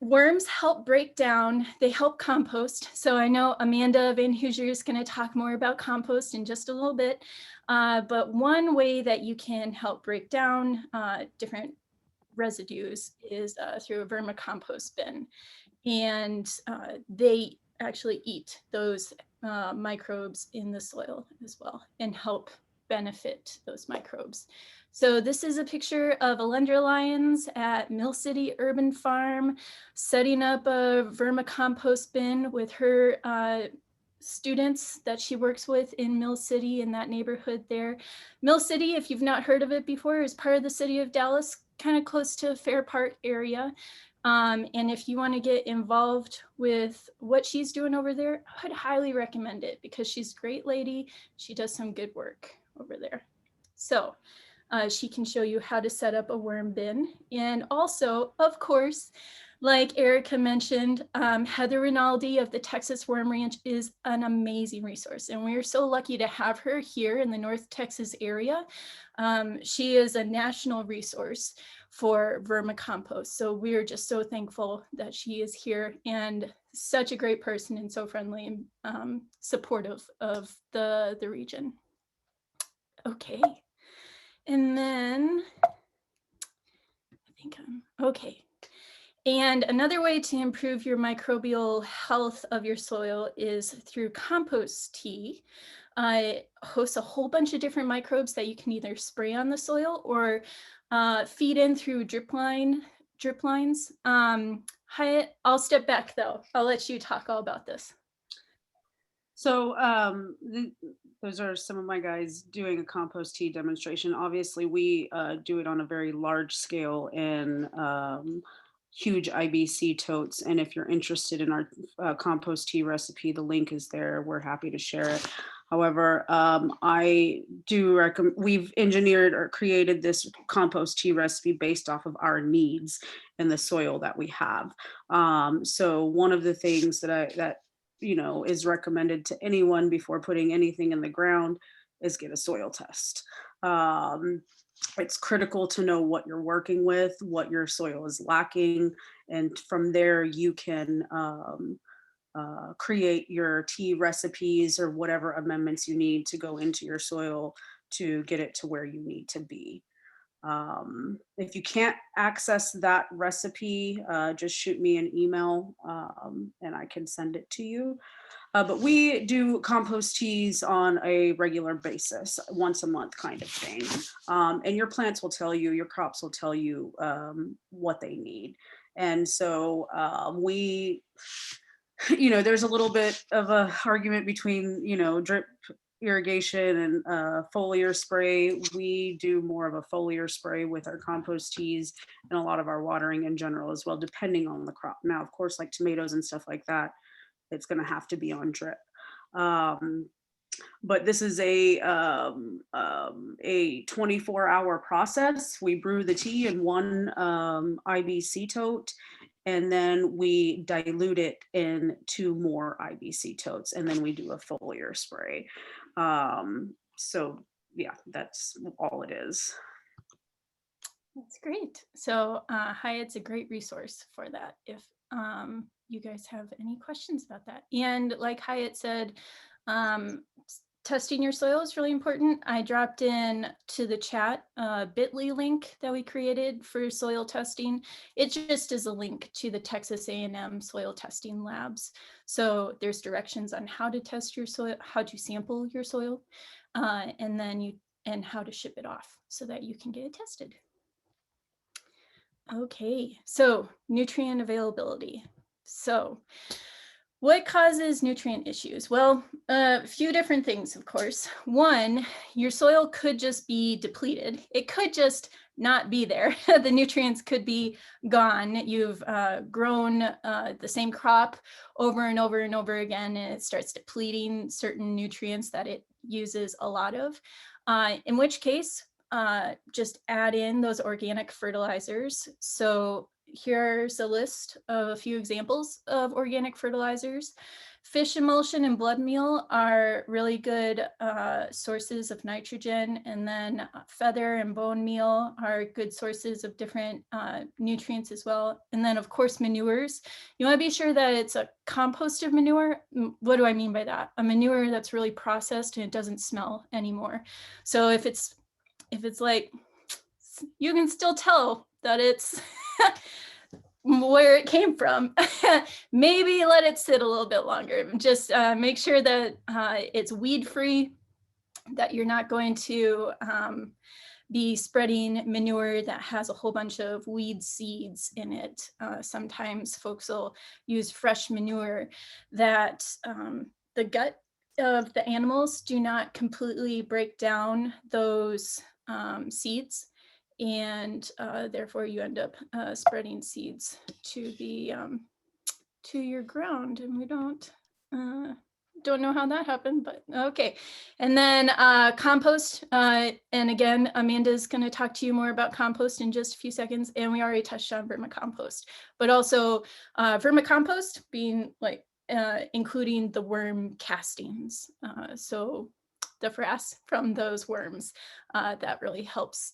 S6: Worms help break down, they help compost. So I know Amanda Van Hoosier is going to talk more about compost in just a little bit. But one way that you can help break down different residues is through a vermicompost bin. And they actually eat those microbes in the soil as well and help benefit those microbes. So this is a picture of Alendra Lyons at Mill City Urban Farm setting up a vermicompost bin with her students that she works with in Mill City, in that neighborhood there. Mill City, if you've not heard of it before, is part of the city of Dallas, kind of close to Fair Park area. And if you want to get involved with what she's doing over there, I'd highly recommend it because she's a great lady. She does some good work over there. So she can show you how to set up a worm bin. And also, of course, like Erica mentioned, Heather Rinaldi of the Texas Worm Ranch is an amazing resource. And we're so lucky to have her here in the North Texas area. She is a national resource for vermicompost. So we're just so thankful that she is here and such a great person and so friendly and supportive of the region. Okay. And then I think I'm okay. And another way to improve your microbial health of your soil is through compost tea. It hosts a whole bunch of different microbes that you can either spray on the soil or feed in through drip lines. Hyatt, I'll step back though. I'll let you talk all about this.
S7: So those are some of my guys doing a compost tea demonstration. Obviously, we do it on a very large scale in huge IBC totes. And if you're interested in our compost tea recipe, the link is there. We're happy to share it. However, I do recommend, we've engineered or created this compost tea recipe based off of our needs and the soil that we have. So one of the things that you know is recommended to anyone before putting anything in the ground is get a soil test. It's critical to know what you're working with, what your soil is lacking, and from there you can create your tea recipes or whatever amendments you need to go into your soil to get it to where you need to be. If you can't access that recipe, just shoot me an email and I can send it to you. But we do compost teas on a regular basis, once a month kind of thing. And your plants will tell you, your crops will tell you what they need. And so we, you know, there's a little bit of a argument between, you know, drip irrigation and foliar spray. We do more of a foliar spray with our compost teas and a lot of our watering in general as well, depending on the crop. Now, of course, like tomatoes and stuff like that, it's going to have to be on drip. But this is a 24-hour process. We brew the tea in one IBC tote, and then we dilute it in 2 more IBC totes, and then we do a foliar spray. So yeah, that's all it is.
S6: That's great. So Hyatt's a great resource for that if you guys have any questions about that. And like Hyatt said, testing your soil is really important. I dropped in to the chat a bit.ly link that we created for soil testing. It just is a link to the Texas A&M soil testing labs. So there's directions on how to test your soil, how to sample your soil, and how to ship it off so that you can get it tested. Okay, so nutrient availability. So what causes nutrient issues? Well, a few different things, of course. One, your soil could just be depleted. It could just not be there. The nutrients could be gone. You've grown the same crop over and over and over again, and it starts depleting certain nutrients that it uses a lot of. In which case, just add in those organic fertilizers. So here's a list of a few examples of organic fertilizers. Fish emulsion and blood meal are really good sources of nitrogen, and then feather and bone meal are good sources of different nutrients as well. And then of course manures. You want to be sure that it's a composted manure. What do I mean by that? A manure that's really processed and it doesn't smell anymore. So if it's like, you can still tell that it's where it came from. Maybe let it sit a little bit longer. Just make sure that it's weed free, that you're not going to be spreading manure that has a whole bunch of weed seeds in it. Sometimes folks will use fresh manure that the gut of the animals do not completely break down those seeds, and therefore you end up spreading seeds to the to your ground, and we don't know how that happened, but okay. And then compost, and again, Amanda's going to talk to you more about compost in just a few seconds, and we already touched on vermicompost, but also vermicompost being like including the worm castings, so the frass from those worms, that really helps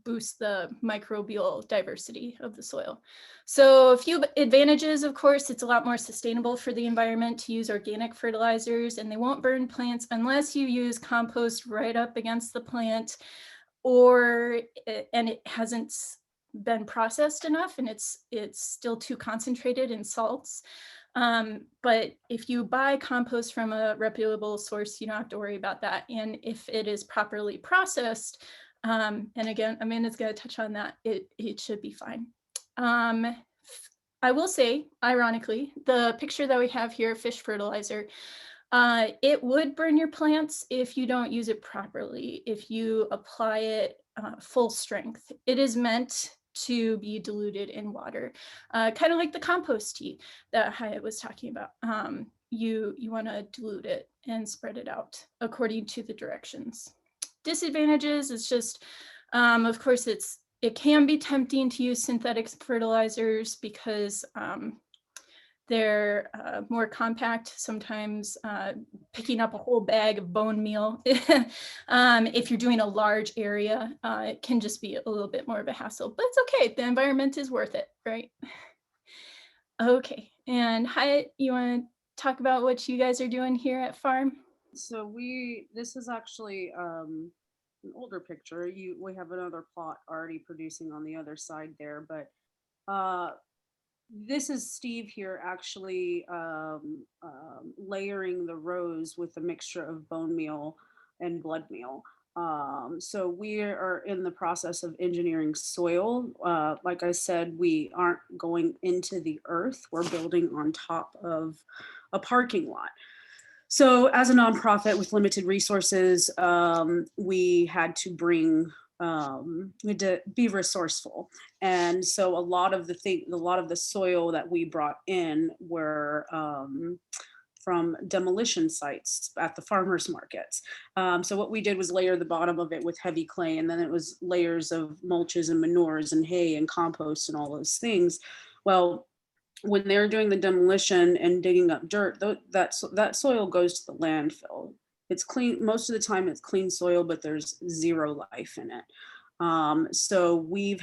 S6: boost the microbial diversity of the soil. So a few advantages, of course, it's a lot more sustainable for the environment to use organic fertilizers, and they won't burn plants unless you use compost right up against the plant, and it hasn't been processed enough and it's still too concentrated in salts. But if you buy compost from a reputable source, you don't have to worry about that. And if it is properly processed, and again, Amanda's going to touch on that, it should be fine. I will say, ironically, the picture that we have here, fish fertilizer, it would burn your plants if you don't use it properly, if you apply it full strength. It is meant to be diluted in water, kind of like the compost tea that Hyatt was talking about. You want to dilute it and spread it out according to the directions. Disadvantages is just, of course, it can be tempting to use synthetic fertilizers because they're more compact, sometimes picking up a whole bag of bone meal. If you're doing a large area, it can just be a little bit more of a hassle, but it's okay. The environment is worth it, right? Okay, and Hyatt, you want to talk about what you guys are doing here at Farm?
S7: So this is actually an older picture. We have another plot already producing on the other side there, but this is Steve here actually layering the rows with a mixture of bone meal and blood meal. So we are in the process of engineering soil. Like I said, we aren't going into the earth. We're building on top of a parking lot. So as a nonprofit with limited resources, we had to be resourceful. And so a lot of the soil that we brought in were from demolition sites at the farmers markets. So what we did was layer the bottom of it with heavy clay, and then it was layers of mulches and manures and hay and compost and all those things. Well, when they're doing the demolition and digging up dirt, that soil goes to the landfill. It's clean, most of the time it's clean soil, but there's zero life in it. So we've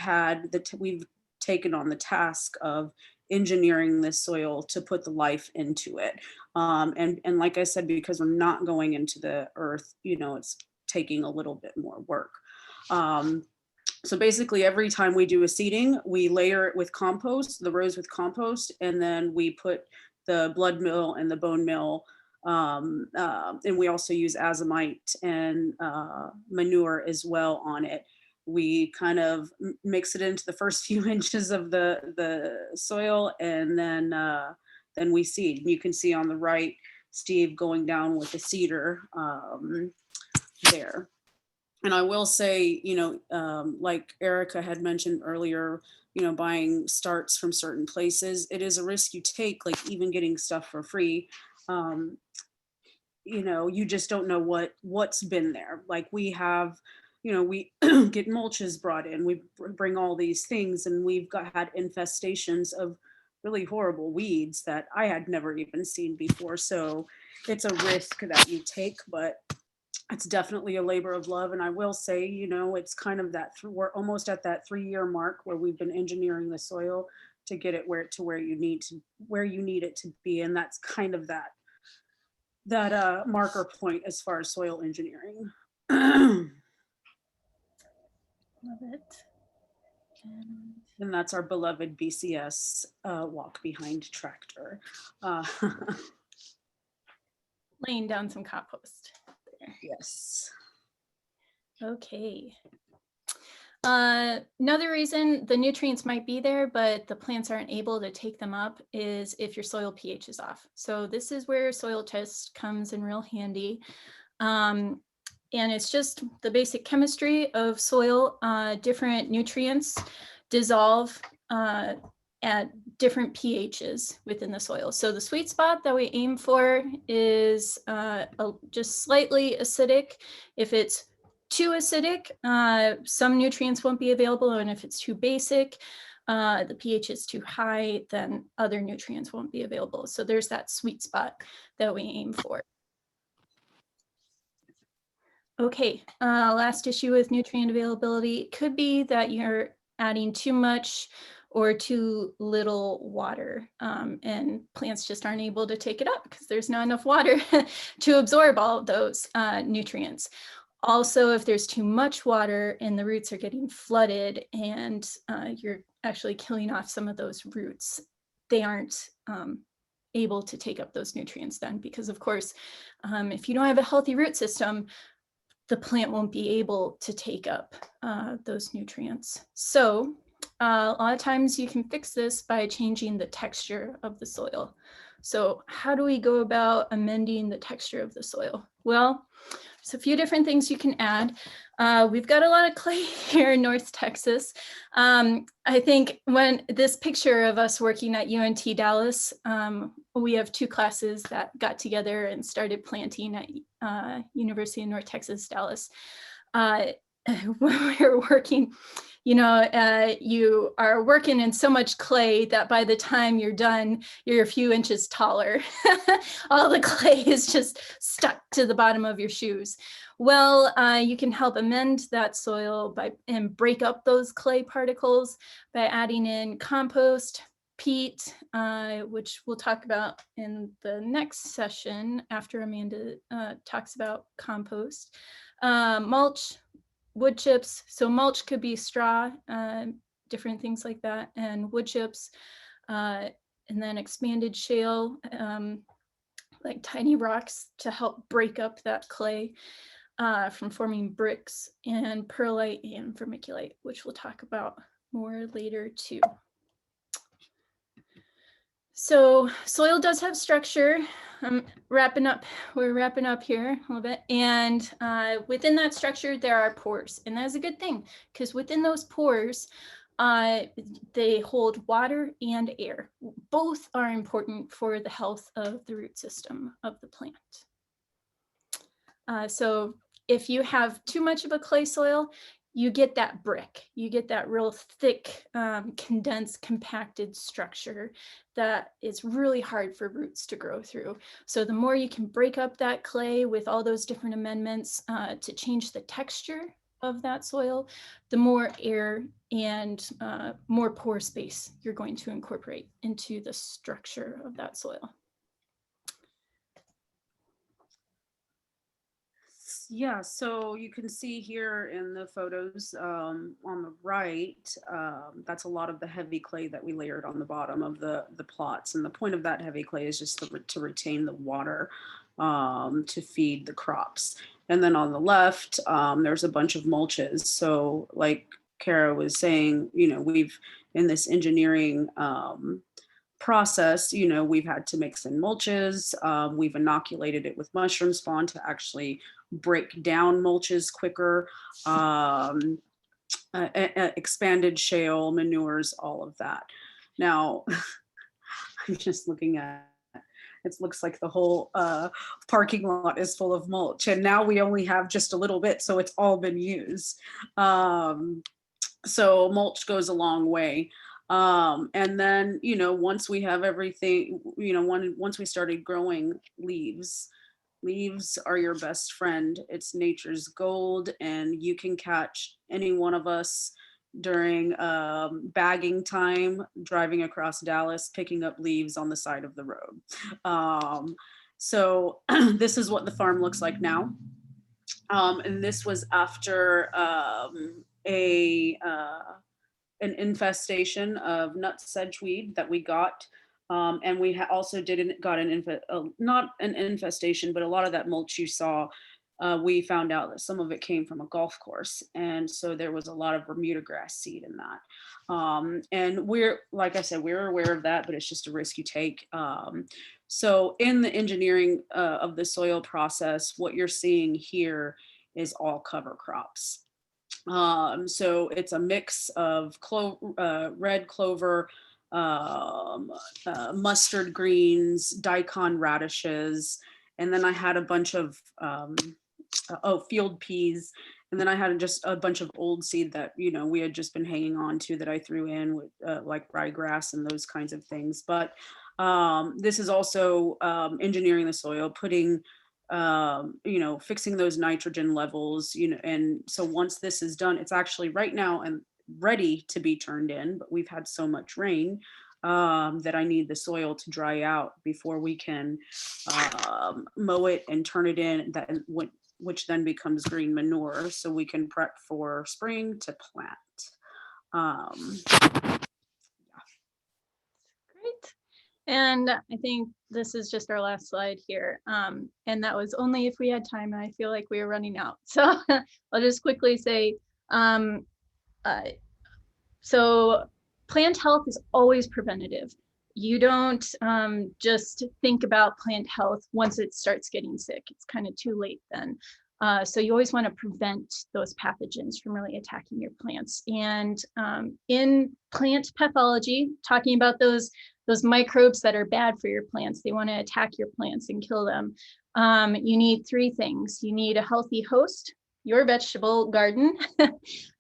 S7: taken on the task of engineering this soil to put the life into it. And like I said, because we're not going into the earth, it's taking a little bit more work. So basically every time we do a seeding, we layer it with compost, the rows with compost, and then we put the blood meal and the bone meal. And we also use azomite and manure as well on it. We kind of mix it into the first few inches of the soil, and then we seed. And you can see on the right, Steve going down with the seeder there. And I will say, like Erica had mentioned earlier, buying starts from certain places, it is a risk you take, like even getting stuff for free. You just don't know what's been there. Like we have, we get mulches brought in, we bring all these things, and we've had infestations of really horrible weeds that I had never even seen before. So it's a risk that you take, but it's definitely a labor of love. And I will say, it's kind of that we're almost at that 3-year mark where we've been engineering the soil to get it where you need it to be. And that's kind of that marker point as far as soil engineering.
S6: Love it.
S7: And that's our beloved BCS walk behind tractor.
S6: Laying down some compost.
S7: Yes.
S6: Okay. Another reason the nutrients might be there, but the plants aren't able to take them up, is if your soil pH is off. So this is where soil test comes in real handy. And it's just the basic chemistry of soil. Different nutrients dissolve at different pHs within the soil. So the sweet spot that we aim for is just slightly acidic. If it's too acidic, some nutrients won't be available. And if it's too basic, the pH is too high, then other nutrients won't be available. So there's that sweet spot that we aim for. Okay, last issue with nutrient availability could be that you're adding too much or too little water, and plants just aren't able to take it up because there's not enough water to absorb all of those nutrients. Also, if there's too much water and the roots are getting flooded and you're actually killing off some of those roots, they aren't able to take up those nutrients then, because of course, if you don't have a healthy root system, the plant won't be able to take up those nutrients. So a lot of times you can fix this by changing the texture of the soil. So how do we go about amending the texture of the soil? Well, there's a few different things you can add. We've got a lot of clay here in North Texas. I think when this picture of us working at UNT Dallas, we have 2 classes that got together and started planting at University of North Texas, Dallas. When we were working, you are working in so much clay that by the time you're done, you're a few inches taller. All the clay is just stuck to the bottom of your shoes. Well, you can help amend that soil and break up those clay particles by adding in compost, peat, which we'll talk about in the next session after Amanda talks about compost, mulch, wood chips. So mulch could be straw, different things like that, and wood chips, and then expanded shale, like tiny rocks to help break up that clay from forming bricks, and perlite and vermiculite, which we'll talk about more later too. So soil does have structure. We're wrapping up here a little bit. And within that structure, there are pores. And that's a good thing, because within those pores, they hold water and air. Both are important for the health of the root system of the plant. So if you have too much of a clay soil, you get that brick, you get that real thick, condensed, compacted structure that is really hard for roots to grow through. So the more you can break up that clay with all those different amendments to change the texture of that soil, the more air and more pore space you're going to incorporate into the structure of that soil.
S7: Yeah, so you can see here in the photos on the right, that's a lot of the heavy clay that we layered on the bottom of the plots. And the point of that heavy clay is just to retain the water to feed the crops. And then on the left, there's a bunch of mulches. So like Kara was saying, you know, we've in this engineering process, you know, we've had to mix in mulches. We've inoculated it with mushroom spawn to actually break down mulches quicker, expanded shale, manures, all of that. Now, I'm just looking at it, looks like the whole parking lot is full of mulch, and now we only have just a little bit, so it's all been used. So mulch goes a long way. And then, you know, once we have everything, you know, once we started growing leaves are your best friend. It's nature's gold, and you can catch any one of us during bagging time, driving across Dallas, picking up leaves on the side of the road. So this is what the farm looks like now. And this was after an infestation of nut sedgeweed that we got. And we also got not an infestation, but a lot of that mulch you saw, we found out that some of it came from a golf course. And so there was a lot of Bermuda grass seed in that. And like I said, we're aware of that, but it's just a risk you take. So in the engineering of the soil process, what you're seeing here is all cover crops. So it's a mix of red clover, mustard greens, daikon radishes, and then I had a bunch of field peas, and then I had just a bunch of old seed that, you know, we had just been hanging on to that I threw in with like ryegrass and those kinds of things. But this is also engineering the soil, putting you know, fixing those nitrogen levels, you know. And so once this is done, it's actually right now and ready to be turned in, but we've had so much rain that I need the soil to dry out before we can mow it and turn it in, which then becomes green manure, so we can prep for spring to plant.
S6: Great. And I think this is just our last slide here. And that was only if we had time, and I feel like we are running out. So I'll just quickly say, so plant health is always preventative. You don't just think about plant health once it starts getting sick. It's kind of too late then. So you always want to prevent those pathogens from really attacking your plants. And in plant pathology, talking about those microbes that are bad for your plants, they want to attack your plants and kill them. You need three things. You need a healthy host, your vegetable garden,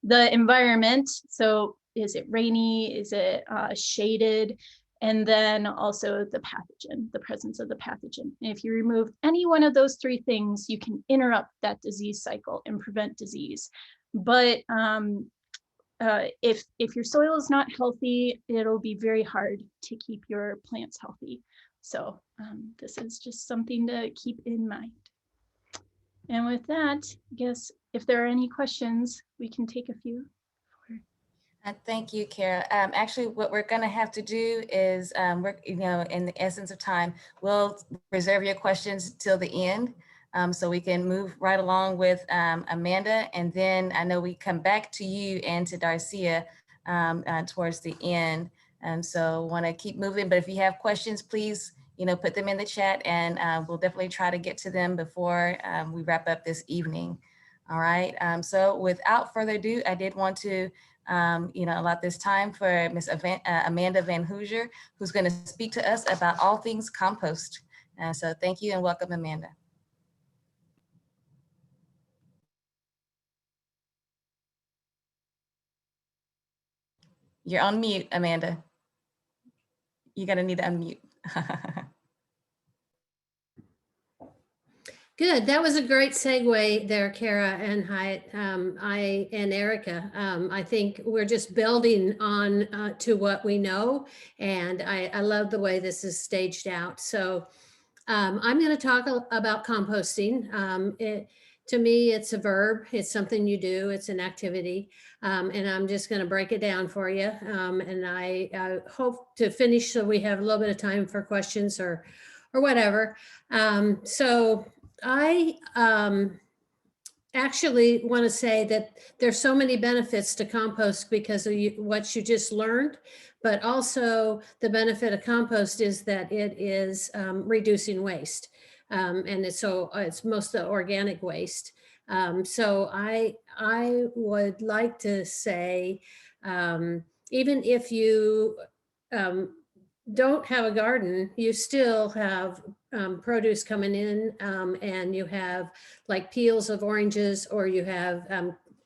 S6: the environment. So is it rainy? Is it shaded? And then also the pathogen, the presence of the pathogen. And if you remove any one of those three things, you can interrupt that disease cycle and prevent disease. But if your soil is not healthy, it'll be very hard to keep your plants healthy. So this is just something to keep in mind. And with that, I guess if there are any questions, we can take a few.
S1: Thank you, Kara. Actually, what we're going to have to do is, you know, in the essence of time, we'll reserve your questions till the end, so we can move right along with Amanda, and then I know we come back to you and to Darcia towards the end. So want to keep moving, but if you have questions, please, you know, put them in the chat, and we'll definitely try to get to them before we wrap up this evening. All right. So without further ado, I did want to you know, allot this time for Ms. Amanda Van Hoosier, who's going to speak to us about all things compost. So thank you and welcome, Amanda. You're on mute, Amanda. You're going to need to unmute.
S8: Good. That was a great segue there, Kara and Hyatt. I and Erica. I think we're just building on to what we know, and I love the way this is staged out. So I'm going to talk about composting. To me, it's a verb. It's something you do. It's an activity, and I'm just going to break it down for you. And I hope to finish so we have a little bit of time for questions or whatever. So I actually want to say that there's so many benefits to compost because of what you just learned, but also the benefit of compost is that it is reducing waste. And it's most of the organic waste. So I would like to say, even if you don't have a garden, you still have produce coming in, and you have like peels of oranges, or you have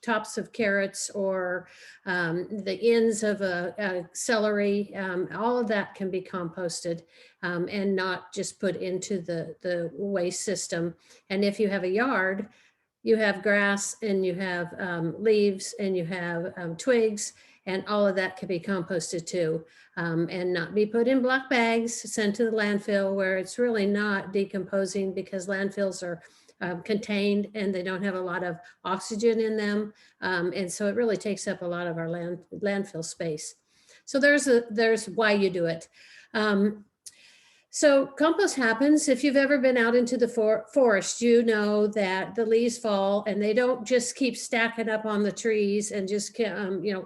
S8: tops of carrots, or the ends of a celery. All of that can be composted and not just put into the waste system. And if you have a yard, you have grass and you have leaves and you have twigs, and all of that can be composted too, and not be put in black bags, sent to the landfill where it's really not decomposing because landfills are contained and they don't have a lot of oxygen in them. And so it really takes up a lot of our landfill space. So there's why you do it. So compost happens. If you've ever been out into the forest, you know that the leaves fall and they don't just keep stacking up on the trees and just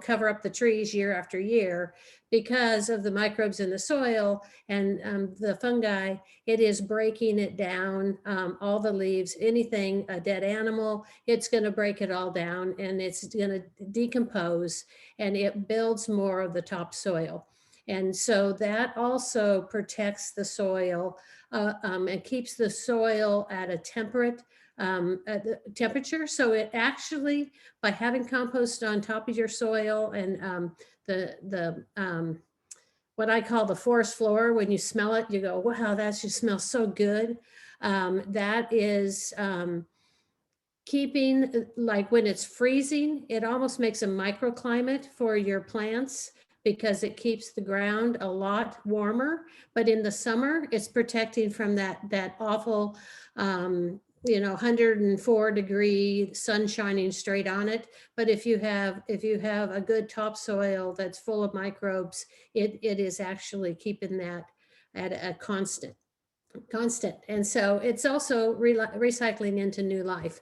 S8: cover up the trees year after year because of the microbes in the soil and the fungi. It is breaking it down, all the leaves, anything, a dead animal, it's going to break it all down and it's going to decompose and it builds more of the topsoil. And so that also protects the soil and keeps the soil at a temperate temperature. So it actually, by having compost on top of your soil and what I call the forest floor, when you smell it, you go, wow, that just smells so good. That is keeping, like when it's freezing, it almost makes a microclimate for your plants, because it keeps the ground a lot warmer. But in the summer, it's protecting from that awful, 104-degree sun shining straight on it. But if you have a good topsoil that's full of microbes, it is actually keeping that at a constant. And so it's also recycling into new life,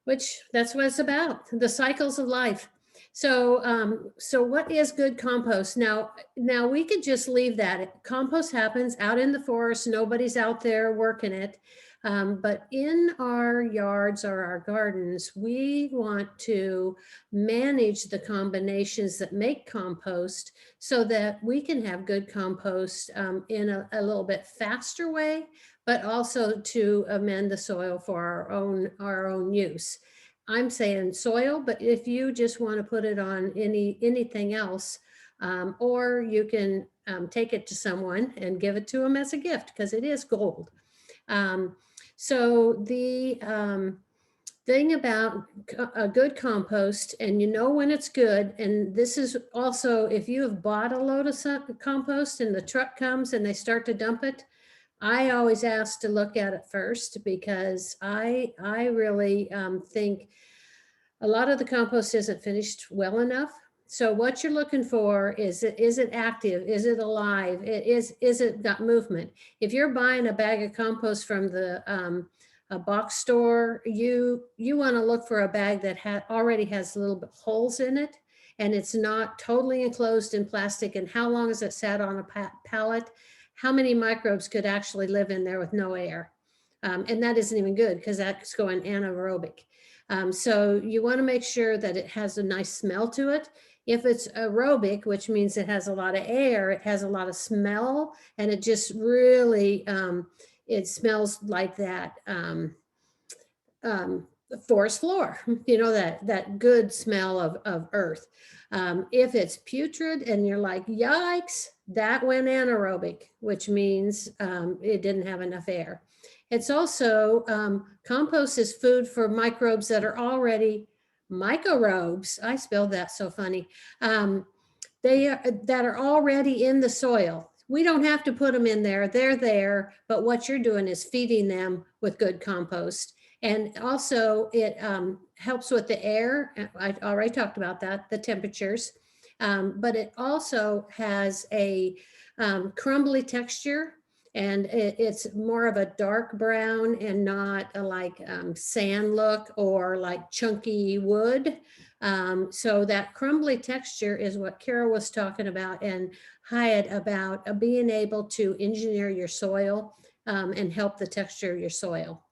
S8: which that's what it's about, the cycles of life. So, so what is good compost? Now we could just leave that. Compost happens out in the forest. Nobody's out there working it. But in our yards or our gardens, we want to manage the combinations that make compost so that we can have good compost in a little bit faster way, but also to amend the soil for our own use. I'm saying soil, but if you just want to put it on anything else, or you can take it to someone and give it to them as a gift, because it is gold. So the thing about a good compost, and you know when it's good, and this is also if you have bought a load of compost and the truck comes and they start to dump it, I always ask to look at it first, because I really think a lot of the compost isn't finished well enough. So what you're looking for is it active? Is it alive? Is it got movement? If you're buying a bag of compost from the a box store, you want to look for a bag that already has little bit holes in it, and it's not totally enclosed in plastic. And how long has it sat on a pallet? How many microbes could actually live in there with no air? And that isn't even good, because that's going anaerobic. So you want to make sure that it has a nice smell to it. If it's aerobic, which means it has a lot of air, it has a lot of smell, and it just really, it smells like that forest floor, that good smell of earth. If it's putrid and you're like, yikes, that went anaerobic, which means it didn't have enough air. It's also, compost is food for microbes that are already, microbes, I spelled that so funny. That are already in the soil. We don't have to put them in there, they're there, but what you're doing is feeding them with good compost. And also it helps with the air. I already talked about that, the temperatures, but it also has a crumbly texture, and it's more of a dark brown and not a like sand look or like chunky wood. So that crumbly texture is what Kara was talking about, and Hyatt about being able to engineer your soil and help the texture of your soil.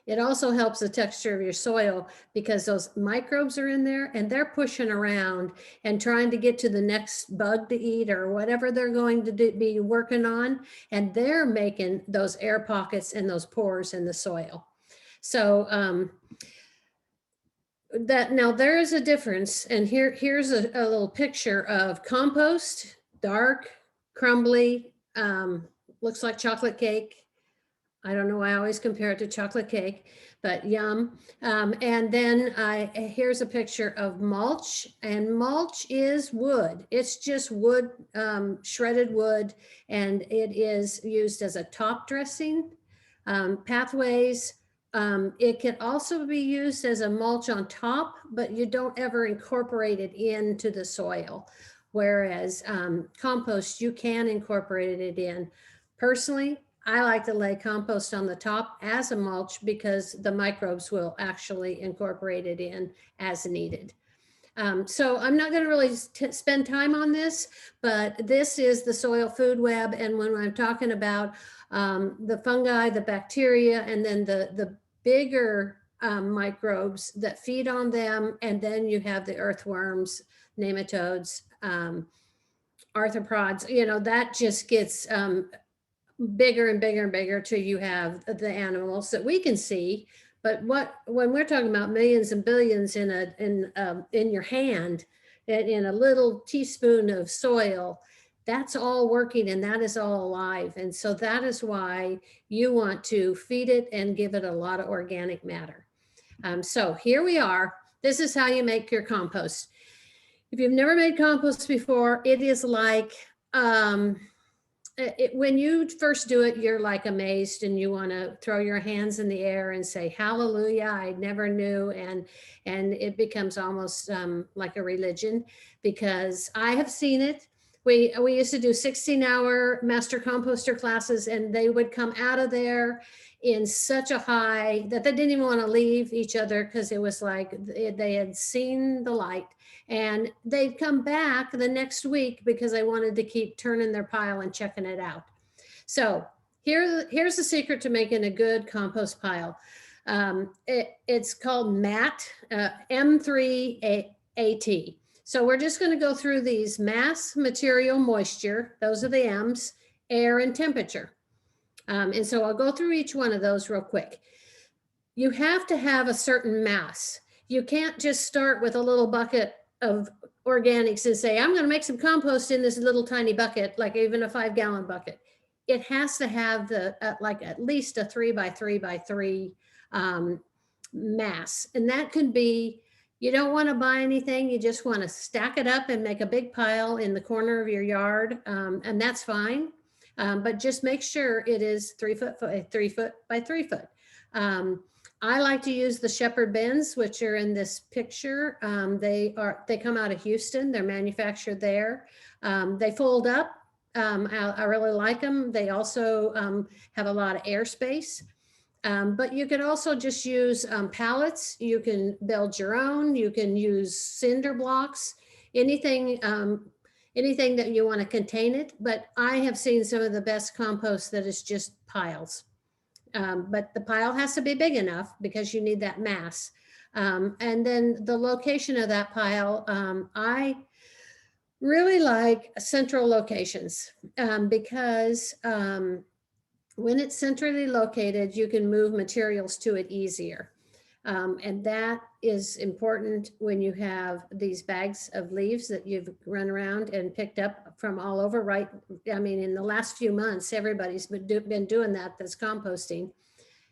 S8: It also helps the texture of your soil because those microbes are in there and they're pushing around and trying to get to the next bug to eat or whatever they're going to be working on. And they're making those air pockets and those pores in the soil. So now there is a difference. And here's a little picture of compost, dark, crumbly, looks like chocolate cake. I don't know why I always compare it to chocolate cake, but yum. And then here's a picture of mulch, and mulch is wood. It's just wood, shredded wood, and it is used as a top dressing. Pathways, it can also be used as a mulch on top, but you don't ever incorporate it into the soil. Whereas compost, you can incorporate it in. Personally, I like to lay compost on the top as a mulch because the microbes will actually incorporate it in as needed. So I'm not going to really spend time on this, but this is the soil food web. And when I'm talking about the fungi, the bacteria, and then the bigger microbes that feed on them, and then you have the earthworms, nematodes, arthropods, you know, that just gets bigger and bigger and bigger till you have the animals that we can see. But when we're talking about millions and billions in your hand, in a little teaspoon of soil, that's all working and that is all alive. And so that is why you want to feed it and give it a lot of organic matter. So here we are. This is how you make your compost. If you've never made compost before, it is like, when you first do it, you're like amazed and you want to throw your hands in the air and say, hallelujah, I never knew. And it becomes almost like a religion, because I have seen it. We used to do 16-hour master composter classes, and they would come out of there in such a high that they didn't even want to leave each other, because it was like they had seen the light. And they'd come back the next week because they wanted to keep turning their pile and checking it out. So here's the secret to making a good compost pile. It's called MAT, M3AT. So we're just going to go through these: mass, material, moisture. Those are the M's, air, and temperature. And so I'll go through each one of those real quick. You have to have a certain mass. You can't just start with a little bucket of organics and say, I'm going to make some compost in this little tiny bucket, like even a 5-gallon bucket. It has to have like at least a 3 by 3 by 3 mass. And that could be, you don't want to buy anything. You just want to stack it up and make a big pile in the corner of your yard. And that's fine. But just make sure it is 3 foot by 3 foot. I like to use the shepherd bins, which are in this picture. They come out of Houston. They're manufactured there. They fold up. I really like them. They also have a lot of airspace. But you can also just use pallets. You can build your own. You can use cinder blocks, anything that you want to contain it. But I have seen some of the best compost that is just piles. But the pile has to be big enough because you need that mass. And then the location of that pile, I really like central locations because when it's centrally located, you can move materials to it easier. And that is important when you have these bags of leaves that you've run around and picked up from all over, right? I mean, in the last few months, everybody's been doing that, that's composting.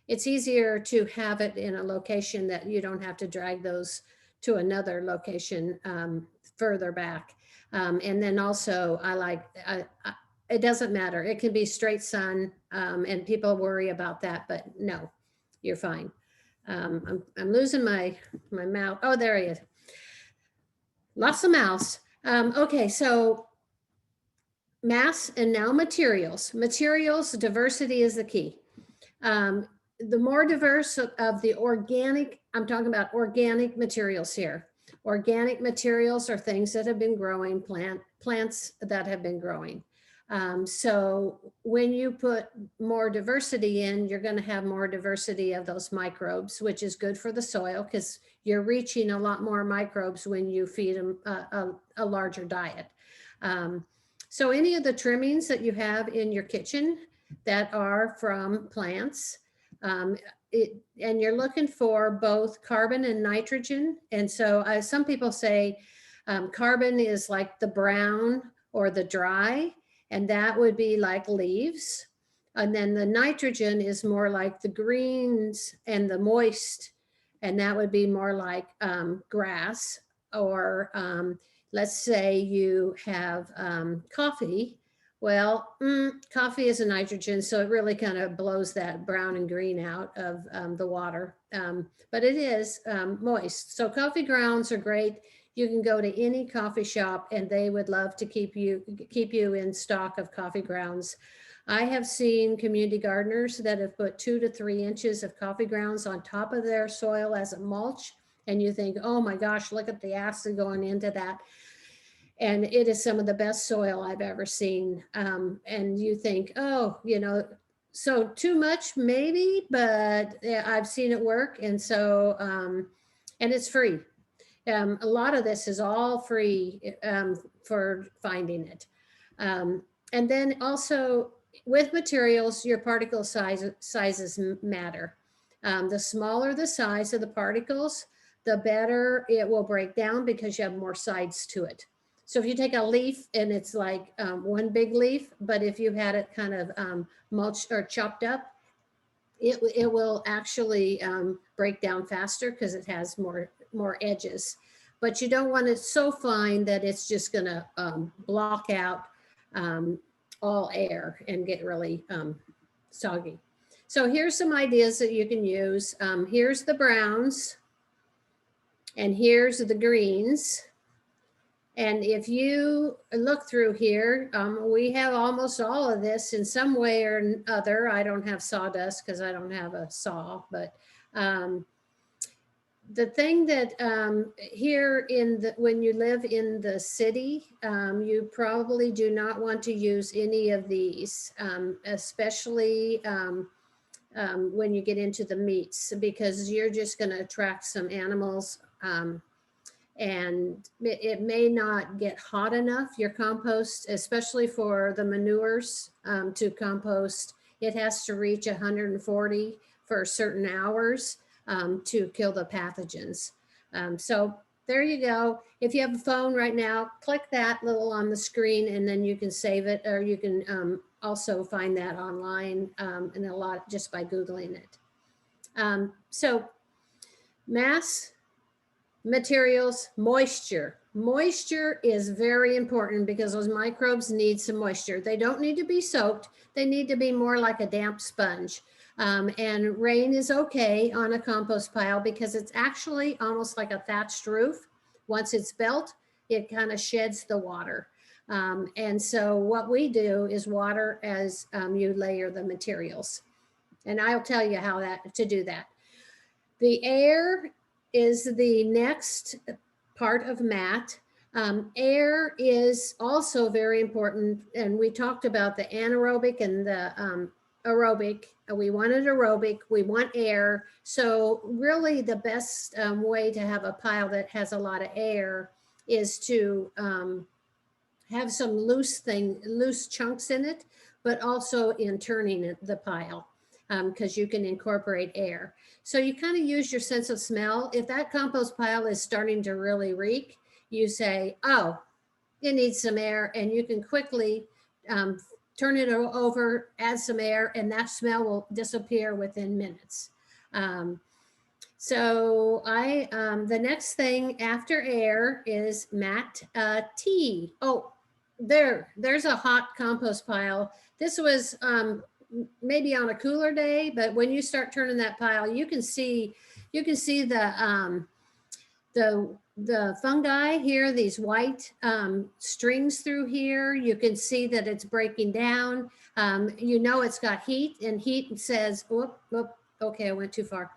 S8: it's easier to have it in a location that you don't have to drag those to another location further back. And then also it doesn't matter. It can be straight sun, and people worry about that, but no, you're fine. I'm losing my mouse. Oh, there he is. Lost the mouse. Okay, so mass and now materials. Materials, diversity is the key. The more diverse of the organic, I'm talking about organic materials here. Organic materials are things that have been growing, plants that have been growing. So when you put more diversity in, you're going to have more diversity of those microbes, which is good for the soil because you're reaching a lot more microbes when you feed them a larger diet. So any of the trimmings that you have in your kitchen that are from plants, and you're looking for both carbon and nitrogen. And so some people say carbon is like the brown or the dry, and that would be like leaves. And then the nitrogen is more like the greens and the moist, and that would be more like grass. Or let's say you have coffee. Well, coffee is a nitrogen, so it really kind of blows that brown and green out of the water, but it is moist. So coffee grounds are great. You can go to any coffee shop and they would love to keep you in stock of coffee grounds. I have seen community gardeners that have put 2 to 3 inches of coffee grounds on top of their soil as a mulch. And you think, oh my gosh, look at the acid going into that. And it is some of the best soil I've ever seen. And you think, oh, so too much maybe, but yeah, I've seen it work. And so, and it's free. A lot of this is all free for finding it. And then also with materials, your particle sizes matter. The smaller the size of the particles, the better it will break down because you have more sides to it. So if you take a leaf and it's like one big leaf, but if you had it kind of mulched or chopped up, it will actually break down faster because it has more edges. But you don't want it so fine that it's just going to block out all air and get really soggy. So here's some ideas that you can use. Here's the browns and here's the greens. And if you look through here, we have almost all of this in some way or other. I don't have sawdust because I don't have a saw, but the thing that here when you live in the city, you probably do not want to use any of these, especially when you get into the meats, because you're just going to attract some animals. And it may not get hot enough, your compost, especially for the manures to compost. It has to reach 140 for certain hours to kill the pathogens. So there you go. If you have a phone right now, click that little on the screen and then you can save it, or you can also find that online and a lot just by Googling it. So mass, materials, moisture. Moisture is very important because those microbes need some moisture. They don't need to be soaked. They need to be more like a damp sponge. And rain is okay on a compost pile because it's actually almost like a thatched roof. Once it's built, it kind of sheds the water. And so what we do is water as you layer the materials. And I'll tell you how to do that. The air is the next part of mat. Air is also very important. And we talked about the anaerobic and the aerobic. We wanted aerobic, we want air. So really the best way to have a pile that has a lot of air is to have some loose chunks in it, but also in turning the pile because you can incorporate air. So you kind of use your sense of smell. If that compost pile is starting to really reek, you say, oh, it needs some air, and you can quickly turn it over, add some air, and that smell will disappear within minutes. So the next thing after air is mat tea. Oh, there's a hot compost pile. This was maybe on a cooler day, but when you start turning that pile, you can see the fungi here, these white strings through here. You can see that it's breaking down. You know it's got heat, and heat says, whoop, whoop, okay, I went too far.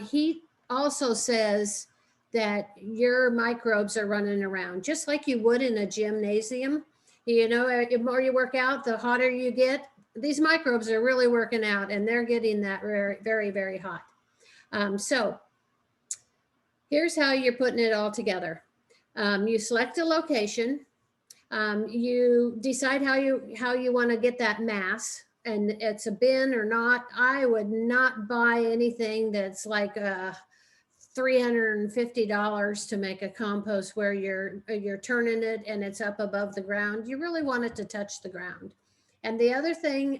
S8: Heat also says that your microbes are running around, just like you would in a gymnasium. You know, the more you work out, the hotter you get. These microbes are really working out, and they're getting that very, very, very hot. So here's how you're putting it all together. You select a location. You decide how you want to get that mass, and it's a bin or not. I would not buy anything that's like $350 to make a compost where you're turning it and it's up above the ground. You really want it to touch the ground. And the other thing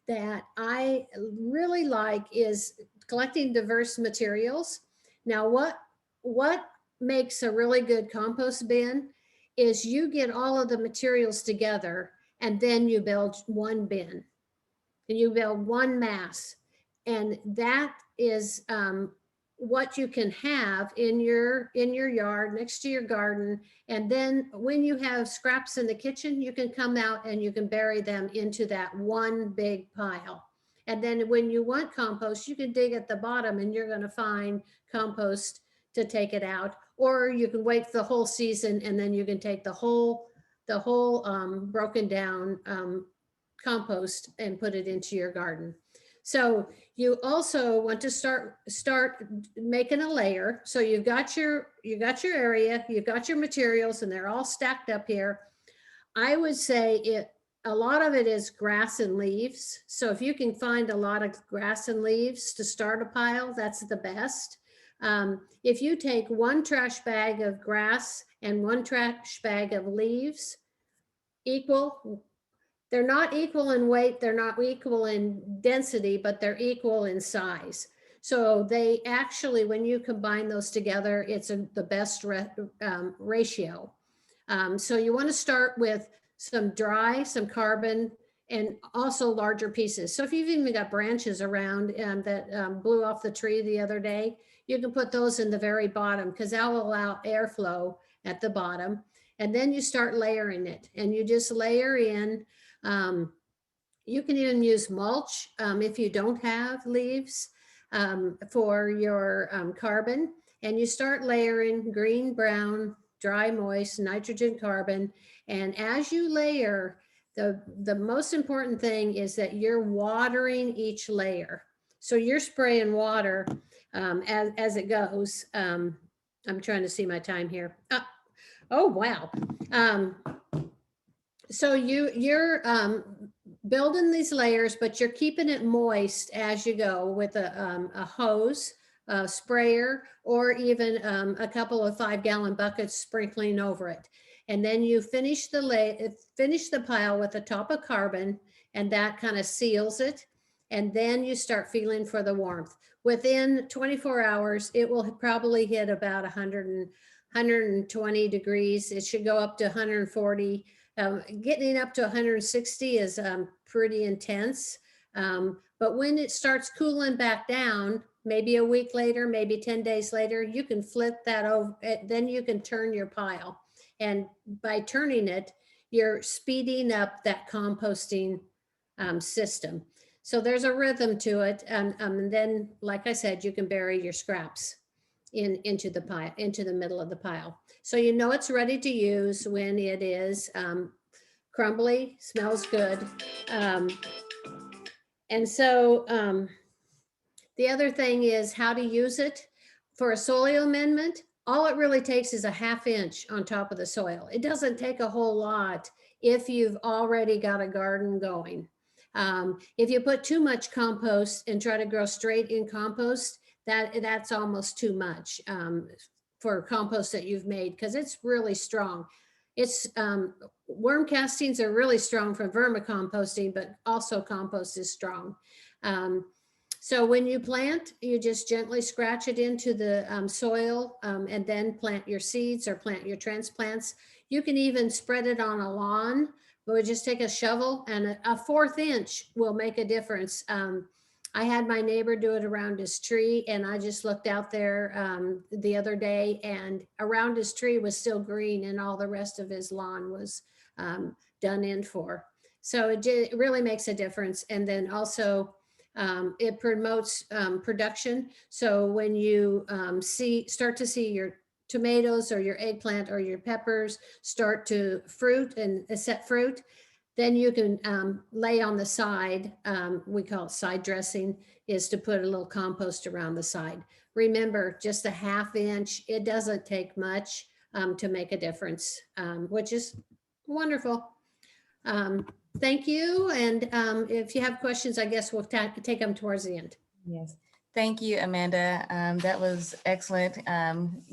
S8: that I really like is collecting diverse materials. Now, what makes a really good compost bin is you get all of the materials together, and then you build one bin, and you build one mass. And that is what you can have in your yard next to your garden. And then when you have scraps in the kitchen, you can come out and you can bury them into that one big pile. And then when you want compost, you can dig at the bottom and you're going to find compost to take it out. Or you can wait the whole season, and then you can take the whole broken down compost and put it into your garden. So you also want to start making a layer. So you've got your area, you've got your materials, and they're all stacked up here. I would say a lot of it is grass and leaves. So if you can find a lot of grass and leaves to start a pile, that's the best. If you take one trash bag of grass and one trash bag of leaves, they're not equal in weight, they're not equal in density, but they're equal in size. So they actually, when you combine those together, it's the best ratio. So you want to start with some dry, some carbon, and also larger pieces. So if you've even got branches around that blew off the tree the other day, you can put those in the very bottom, because that will allow airflow at the bottom. And then you start layering it, and you just layer in. You can even use mulch if you don't have leaves for your carbon. And you start layering green, brown, dry, moist, nitrogen, carbon. And as you layer, the most important thing is that you're watering each layer. So you're spraying water as it goes. I'm trying to see my time here. Oh, wow. So you're building these layers, but you're keeping it moist as you go with a hose, a sprayer, or even a couple of 5-gallon buckets sprinkling over it. And then you finish the pile with a top of carbon, and that kind of seals it. And then you start feeling for the warmth. Within 24 hours, it will probably hit about 120 degrees. It should go up to 140. Getting up to 160 is pretty intense. But when it starts cooling back down, maybe a week later, maybe 10 days later, you can flip that over. Then you can turn your pile. And by turning it, you're speeding up that composting system. So there's a rhythm to it. And then, like I said, you can bury your scraps into the pile, into the middle of the pile. So you know it's ready to use when it is crumbly, smells good. And so the other thing is how to use it. For a soil amendment, all it really takes is a 1/2 inch on top of the soil. It doesn't take a whole lot if you've already got a garden going. If you put too much compost and try to grow straight in compost, that's almost too much for compost that you've made, because it's really strong. It's worm castings are really strong from vermicomposting, but also compost is strong. So when you plant, you just gently scratch it into the soil and then plant your seeds or plant your transplants. You can even spread it on a lawn, but we just take a shovel, and a 1/4 inch will make a difference. I had my neighbor do it around his tree, and I just looked out there the other day, and around his tree was still green, and all the rest of his lawn was done in for. So it really makes a difference. And then also it promotes production. So when you start to see your tomatoes or your eggplant or your peppers start to fruit and set fruit, then you can lay on the side, we call it side dressing, is to put a little compost around the side. Remember, just a 1/2 inch, it doesn't take much to make a difference, which is wonderful. Thank you. And if you have questions, I guess we'll take them towards the end.
S1: Yes. Thank you, Amanda. That was excellent,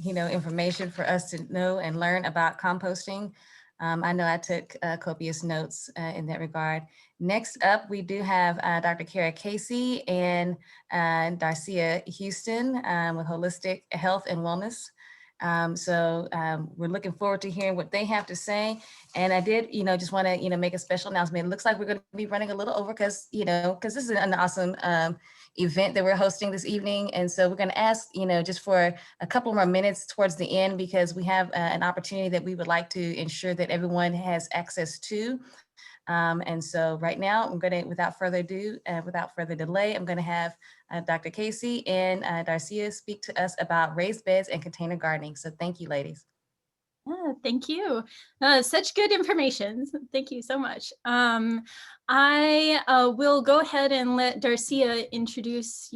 S1: information for us to know and learn about composting. I know I took copious notes in that regard. Next up, we do have Dr. Kara Casey and Darcia Houston with Holistic Health and Wellness. So we're looking forward to hearing what they have to say. And I did, just want to, make a special announcement. It looks like we're going to be running a little over because this is an awesome event that we're hosting this evening. And so we're going to ask, just for a couple more minutes towards the end, because we have an opportunity that we would like to ensure that everyone has access to. And so right now I'm going to, without further ado, without further delay, I'm going to have Dr. Casey and Darcia speak to us about raised beds and container gardening. So thank you, ladies.
S6: Thank you. Such good information. Thank you so much. I will go ahead and let Darcia introduce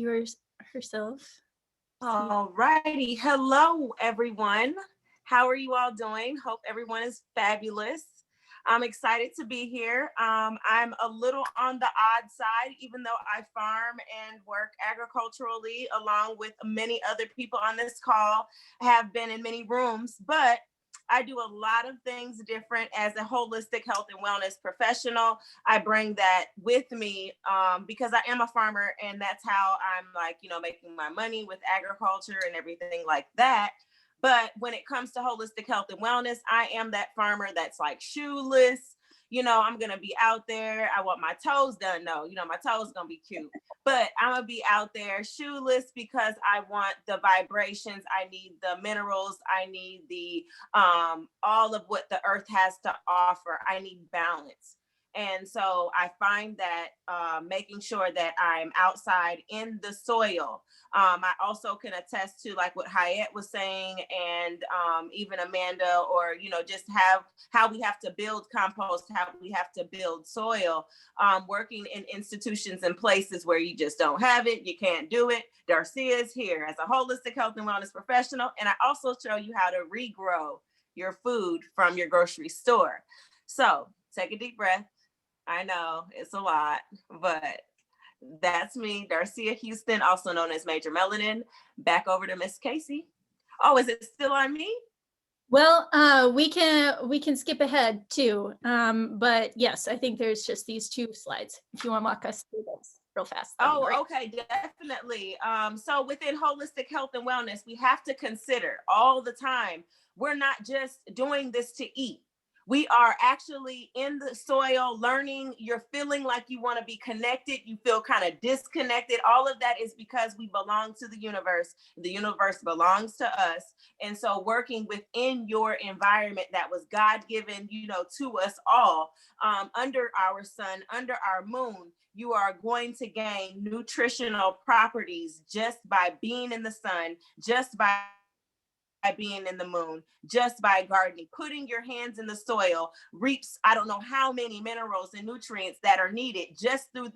S6: herself.
S9: All righty. Hello, everyone. How are you all doing? Hope everyone is fabulous. I'm excited to be here. I'm a little on the odd side, even though I farm and work agriculturally, along with many other people on this call, have been in many rooms, but I do a lot of things different as a holistic health and wellness professional. I bring that with me because I am a farmer, and that's how I'm making my money with agriculture and everything like that. But when it comes to holistic health and wellness, I am that farmer that's like shoeless. I'm going to be out there. I want my toes done. No, my toes going to be cute, but I'm going to be out there shoeless because I want the vibrations. I need the minerals. I need the all of what the earth has to offer. I need balance. And so I find that making sure that I'm outside in the soil. I also can attest to like what Hayat was saying, and even Amanda, or, just how we have to build compost, how we have to build soil, working in institutions and places where you just don't have it, you can't do it. Darcia is here as a holistic health and wellness professional. And I also show you how to regrow your food from your grocery store. So take a deep breath. I know it's a lot, but that's me, Darcia Houston, also known as Major Melanin. Back over to Miss Casey. Oh, is it still on me?
S6: Well, we can skip ahead too. But yes, I think there's just these 2 slides. If you want to walk us through this real fast.
S9: Oh, okay, definitely. So within holistic health and wellness, we have to consider all the time, we're not just doing this to eat. We are actually in the soil learning. You're feeling like you want to be connected. You feel kind of disconnected. All of that is because we belong to the universe. The universe belongs to us. And so working within your environment that was God-given, to us all, under our sun, under our moon, you are going to gain nutritional properties just by being in the sun, just by being in the moon, just by gardening. Putting your hands in the soil reaps I don't know how many minerals and nutrients that are needed just through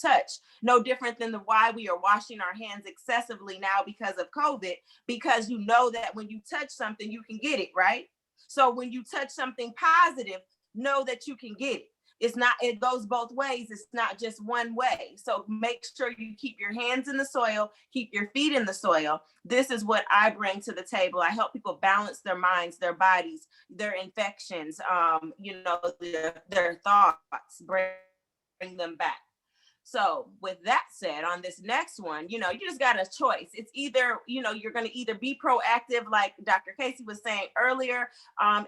S9: touch. No different than why we are washing our hands excessively now because of COVID, because you know that when you touch something, you can get it, right? So when you touch something positive, know that you can get it. it goes both ways. It's not just one way. So make sure you keep your hands in the soil, keep your feet in the soil. This is what I bring to the table. I help people balance their minds, their bodies, their infections, their thoughts, bring them back. So with that said, on this next one, you just got a choice. It's either, you're going to either be proactive, like Dr. Casey was saying earlier,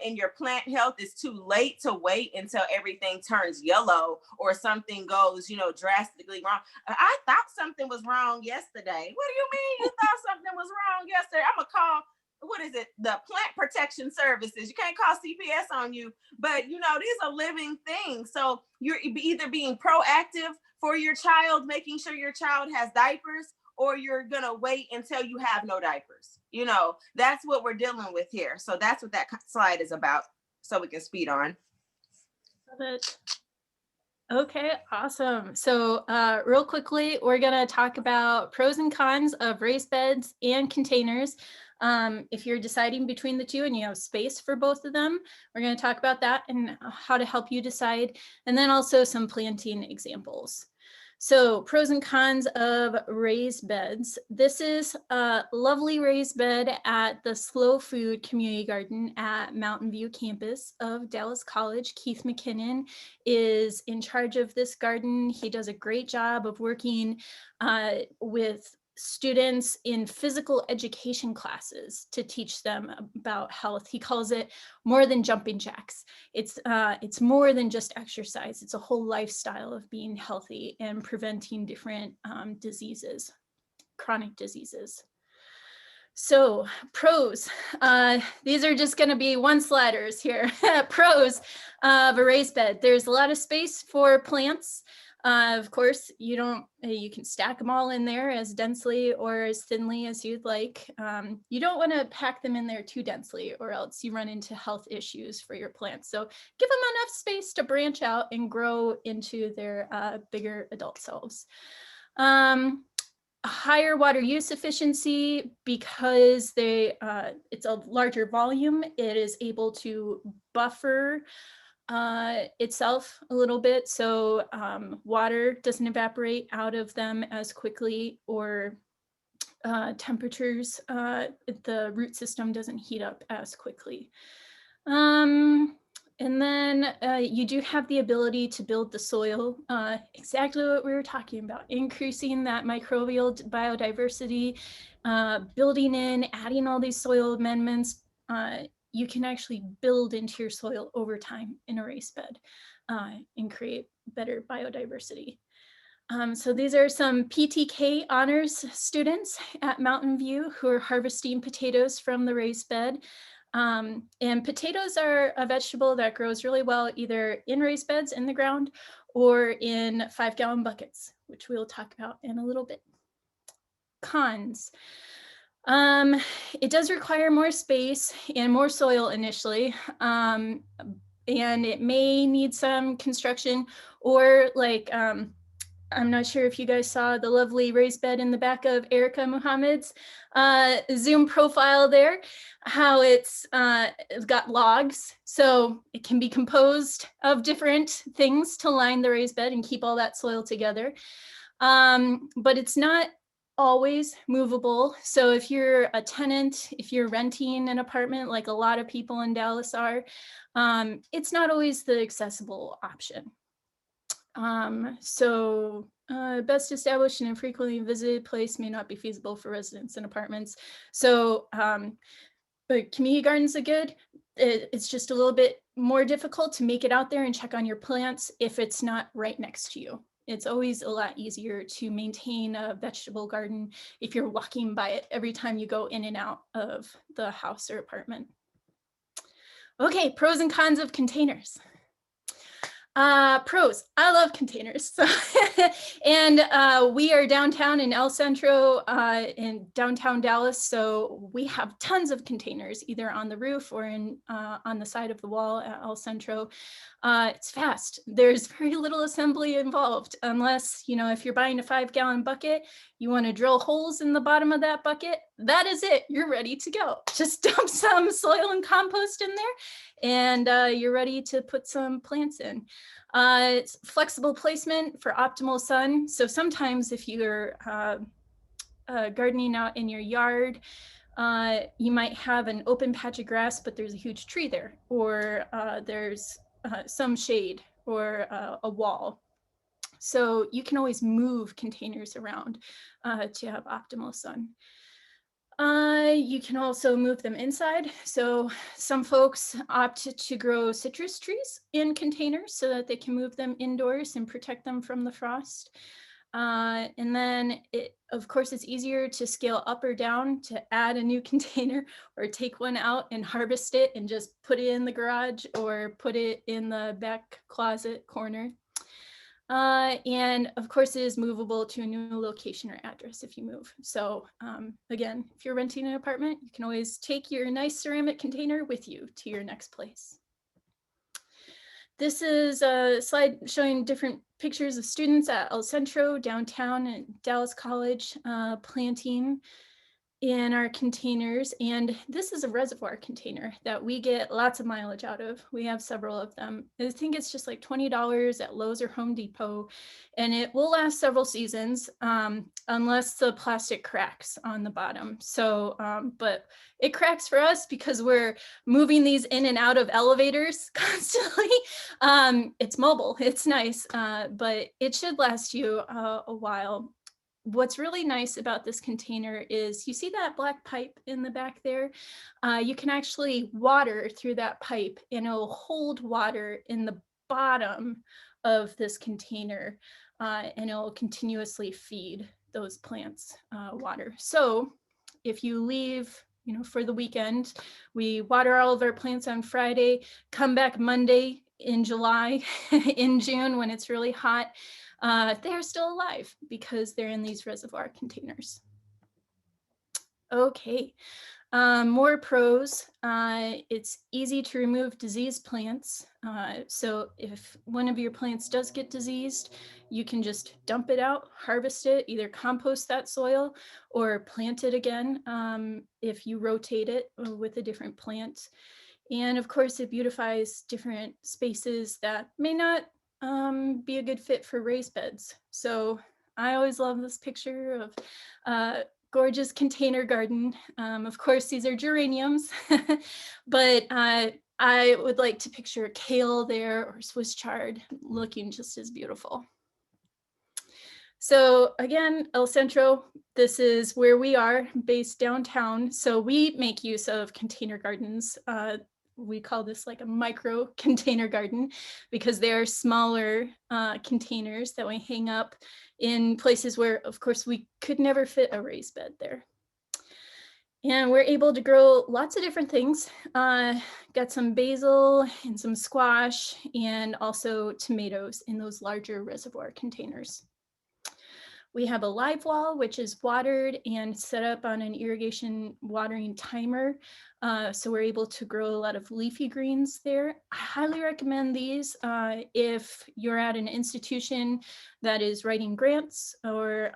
S9: in your plant health. It's too late to wait until everything turns yellow or something goes, drastically wrong. I thought something was wrong yesterday. What do you mean you thought something was wrong yesterday? I'm going to call, what is it? The Plant Protection Services. You can't call CPS on you, but these are living things. So you're either being proactive for your child, making sure your child has diapers, or you're going to wait until you have no diapers. That's what we're dealing with here. So that's what that slide is about. So we can speed on.
S6: Love it. Okay, awesome. So real quickly, we're going to talk about pros and cons of raised beds and containers. If you're deciding between the two and you have space for both of them, we're going to talk about that and how to help you decide. And then also some planting examples. So pros and cons of raised beds. This is a lovely raised bed at the Slow Food Community Garden at Mountain View campus of Dallas College. Keith McKinnon is in charge of this garden. He does a great job of working with students in physical education classes to teach them about health. He calls it more than jumping jacks. It's more than just exercise. It's a whole lifestyle of being healthy and preventing different diseases, chronic diseases. So pros, these are just going to be one-sliders here. Pros of a raised bed. There's a lot of space for plants. Of course, you can stack them all in there as densely or as thinly as you'd like. You don't want to pack them in there too densely, or else you run into health issues for your plants. So give them enough space to branch out and grow into their bigger adult selves. Higher water use efficiency because it's a larger volume. It is able to buffer itself a little bit, so water doesn't evaporate out of them as quickly, or temperatures, the root system doesn't heat up as quickly. And then you do have the ability to build the soil, exactly what we were talking about, increasing that microbial biodiversity, building in, adding all these soil amendments. You can actually build into your soil over time in a raised bed and create better biodiversity. So these are some PTK honors students at Mountain View who are harvesting potatoes from the raised bed. And potatoes are a vegetable that grows really well either in raised beds in the ground or in 5-gallon buckets, which we'll talk about in a little bit. Cons. It does require more space and more soil initially, and it may need some construction, or like, I'm not sure if you guys saw the lovely raised bed in the back of Erica Muhammad's Zoom profile there, how it's got logs, so it can be composed of different things to line the raised bed and keep all that soil together. But it's not always movable. So if you're a tenant, if you're renting an apartment like a lot of people in Dallas are, it's not always the accessible option. Best established and infrequently visited place may not be feasible for residents and apartments. So but community gardens are good. It's just a little bit more difficult to make it out there and check on your plants if it's not right next to you. It's always a lot easier to maintain a vegetable garden if you're walking by it every time you go in and out of the house or apartment. Okay, pros and cons of containers. Pros, I love containers. And we are downtown in El Centro in downtown Dallas. So we have tons of containers either on the roof or on the side of the wall at El Centro. It's fast. There's very little assembly involved unless, if you're buying a 5-gallon bucket, you want to drill holes in the bottom of that bucket. that is it. You're ready to go. Just dump some soil and compost in there, and you're ready to put some plants in. It's flexible placement for optimal sun. So sometimes if you're gardening out in your yard, you might have an open patch of grass, but there's a huge tree there, or there's some shade or a wall. So you can always move containers around to have optimal sun. You can also move them inside. So some folks opt to grow citrus trees in containers so that they can move them indoors and protect them from the frost. And then of course, it's easier to scale up or down to add a new container or take one out and harvest it and just put it in the garage or put it in the back closet corner. And of course, it is movable to a new location or address if you move. So again, if you're renting an apartment, you can always take your nice ceramic container with you to your next place. This is a slide showing different pictures of students at El Centro downtown at Dallas College planting in our containers. And this is a reservoir container that we get lots of mileage out of. We have several of them. I think it's just like $20 at Lowe's or Home Depot, and it will last several seasons unless the plastic cracks on the bottom. So, but it cracks for us because we're moving these in and out of elevators constantly. It's mobile, it's nice, but it should last you a while. What's really nice about this container is you see that black pipe in the back there? You can actually water through that pipe and it'll hold water in the bottom of this container and it'll continuously feed those plants water. So if you leave, you know, for the weekend, we water all of our plants on Friday, come back Monday in July, in June when it's really hot, they're still alive because they're in these reservoir containers. Okay, more pros. It's easy to remove diseased plants. So if one of your plants does get diseased, you can just dump it out, harvest it, either compost that soil or plant it again if you rotate it with a different plant. And of course, it beautifies different spaces that may not be a good fit for raised beds. So I always love this picture of gorgeous container garden. Of course, these are geraniums, but I would like to picture kale there or Swiss chard looking just as beautiful. So again, El Centro, this is where we are based downtown. So we make use of container gardens. We call this like a micro container garden because they're smaller containers that we hang up in places where, of course, we could never fit a raised bed there. And we're able to grow lots of different things. Got some basil and some squash and also tomatoes in those larger reservoir containers. We have a live wall, which is watered and set up on an irrigation watering timer. So we're able to grow a lot of leafy greens there. I highly recommend these if you're at an institution that is writing grants or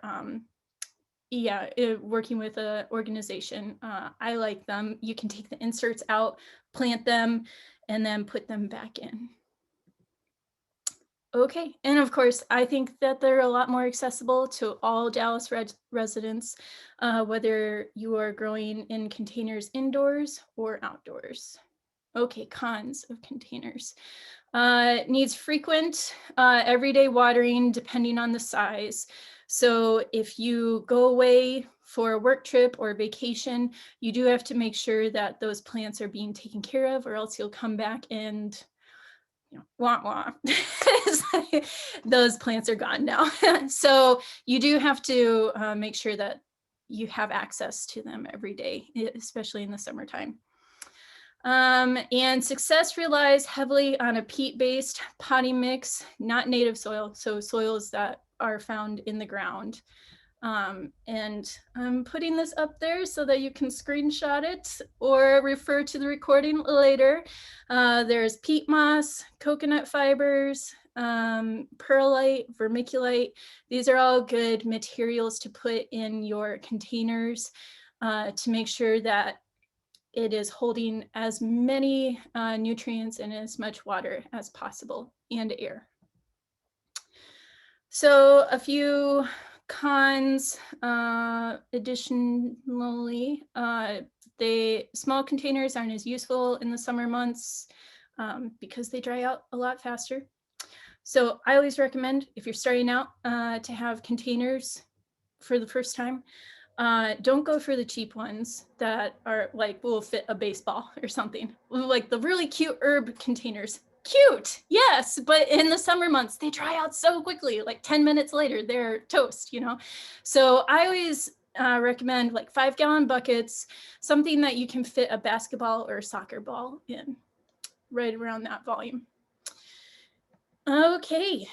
S6: working with an organization. I like them. You can take the inserts out, plant them, and then put them back in. Okay, and of course, I think that they're a lot more accessible to all Dallas residents, whether you are growing in containers indoors or outdoors. Okay, cons of containers. Needs frequent everyday watering depending on the size. So if you go away for a work trip or vacation, you do have to make sure that those plants are being taken care of, or else you'll come back and wah wah. Those plants are gone now. So you do have to make sure that you have access to them every day, especially in the summertime. And success relies heavily on a peat-based potting mix, not native soil, so soils that are found in the ground. And I'm putting this up there so that you can screenshot it or refer to the recording later. There's peat moss, coconut fibers, perlite, vermiculite. These are all good materials to put in your containers. to make sure that it is holding as many nutrients and as much water as possible, and air. So a few cons, additionally, small containers aren't as useful in the summer months because they dry out a lot faster. So I always recommend, if you're starting out, to have containers for the first time. Don't go for the cheap ones that are like, will fit a baseball or something. Like the really cute herb containers. Cute, yes, but in the summer months, they dry out so quickly, like 10 minutes later, they're toast, you know? So I always recommend like 5-gallon buckets, something that you can fit a basketball or a soccer ball in, right around that volume. Okay,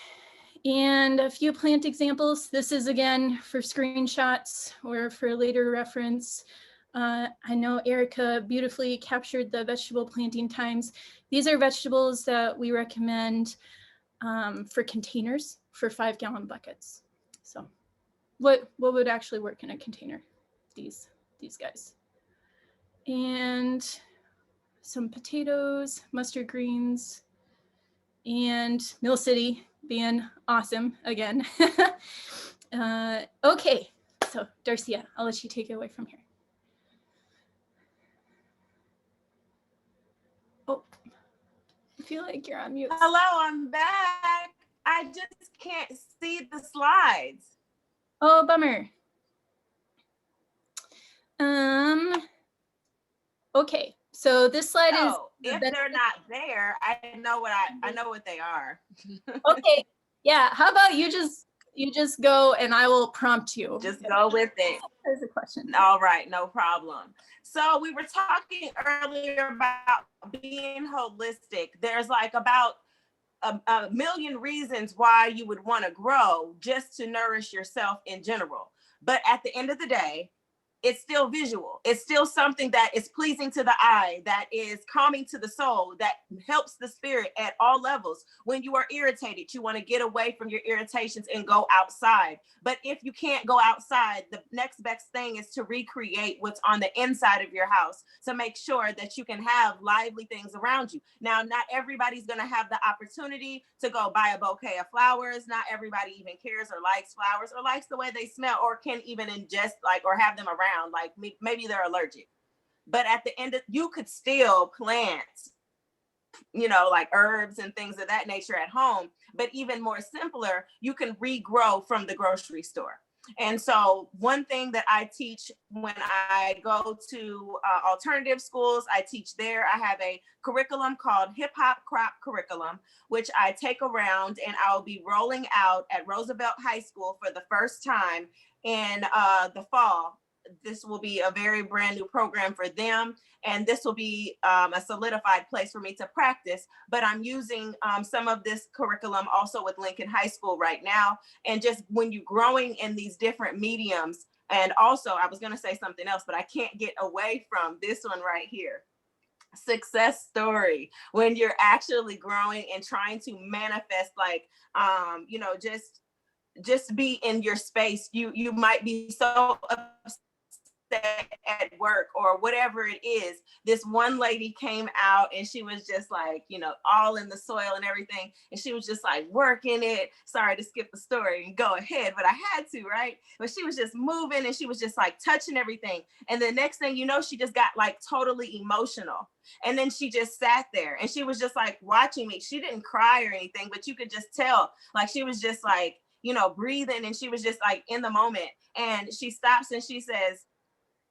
S6: and a few plant examples. This is again for screenshots or for later reference. I know Erica beautifully captured the vegetable planting times. These are vegetables that we recommend for containers for 5-gallon buckets. So what would actually work in a container? These guys. And some potatoes, mustard greens, and Mill City being awesome again. Okay, so Darcia, I'll let you take it away from here. Oh, I feel like you're on mute.
S9: Hello, I'm back. I just can't see the slides.
S6: Oh, bummer. Okay, so this slide is.
S9: If they're not there, I know what they are.
S6: Okay, yeah. How about you just go and I will prompt you.
S9: Just go with it.
S6: There's a question.
S9: All right, no problem. So we were talking earlier about being holistic. There's like about a million reasons why you would want to grow just to nourish yourself in general. But at the end of the day, it's still visual. It's still something that is pleasing to the eye, that is calming to the soul, that helps the spirit at all levels. When you are irritated, you want to get away from your irritations and go outside. But if you can't go outside, the next best thing is to recreate what's on the inside of your house to make sure that you can have lively things around you. Now, not everybody's going to have the opportunity to go buy a bouquet of flowers. Not everybody even cares or likes flowers or likes the way they smell or can even ingest like or have them around. Like maybe they're allergic, but at the end of, you could still plant, you know, like herbs and things of that nature at home. But even more simpler, you can regrow from the grocery store. And so one thing that I teach when I go to alternative schools, I teach there. I have a curriculum called Hip Hop Crop Curriculum, which I take around and I'll be rolling out at Roosevelt High School for the first time in the fall. This will be a very brand new program for them. And this will be a solidified place for me to practice. But I'm using some of this curriculum also with Lincoln High School right now. And just when you're growing in these different mediums, and also I was going to say something else, but I can't get away from this one right here. Success story. When you're actually growing and trying to manifest, like, you know, just be in your space. You might be so upset at work or whatever it is. This one lady came out and she was just like, you know, all in the soil and everything. And she was just like working it. Sorry to skip the story and go ahead, but I had to, right? But she was just moving and she was just like touching everything. And the next thing you know, she just got like totally emotional. And then she just sat there and she was just like watching me. She didn't cry or anything, but you could just tell, like, she was just like, you know, breathing, and she was just like in the moment. And she stops and she says,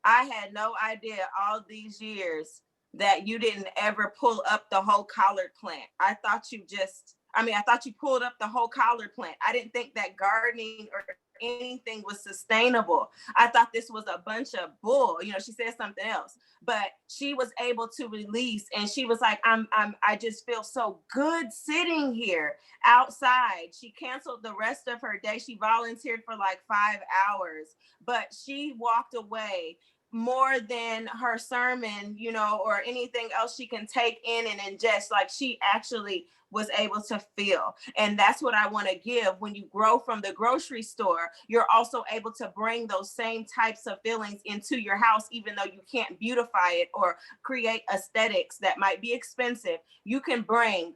S9: I had no idea all these years that you didn't ever pull up the whole collard plant. I thought you pulled up the whole collard plant. I didn't think that gardening or anything was sustainable. I thought this was a bunch of bull. You know, she said something else, but she was able to release, and she was like, I just feel so good sitting here outside. She canceled the rest of her day. She volunteered for like 5 hours, but she walked away more than her sermon, you know, or anything else she can take in and ingest. Like she actually was able to feel. And that's what I want to give. When you grow from the grocery store, you're also able to bring those same types of feelings into your house, even though you can't beautify it or create aesthetics that might be expensive. You can bring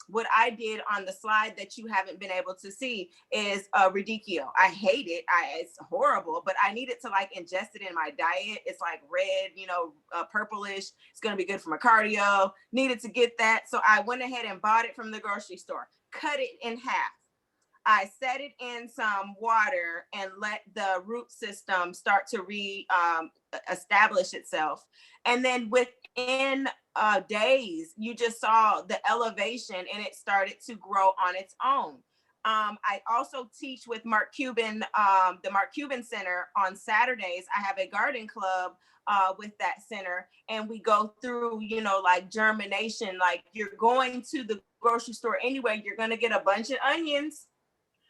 S9: what I did on the slide that you haven't been able to see is radicchio. I hate it. It's horrible, but I needed to like ingest it in my diet. It's like red, you know, purplish. It's going to be good for my cardio. Needed to get that. So I went ahead and bought it from the grocery store, cut it in half. I set it in some water and let the root system start to establish itself. And then within days, you just saw the elevation and it started to grow on its own. I also teach with Mark Cuban, the Mark Cuban Center on Saturdays. I have a garden club with that center, and we go through, you know, like germination. Like you're going to the grocery store anyway, you're going to get a bunch of onions.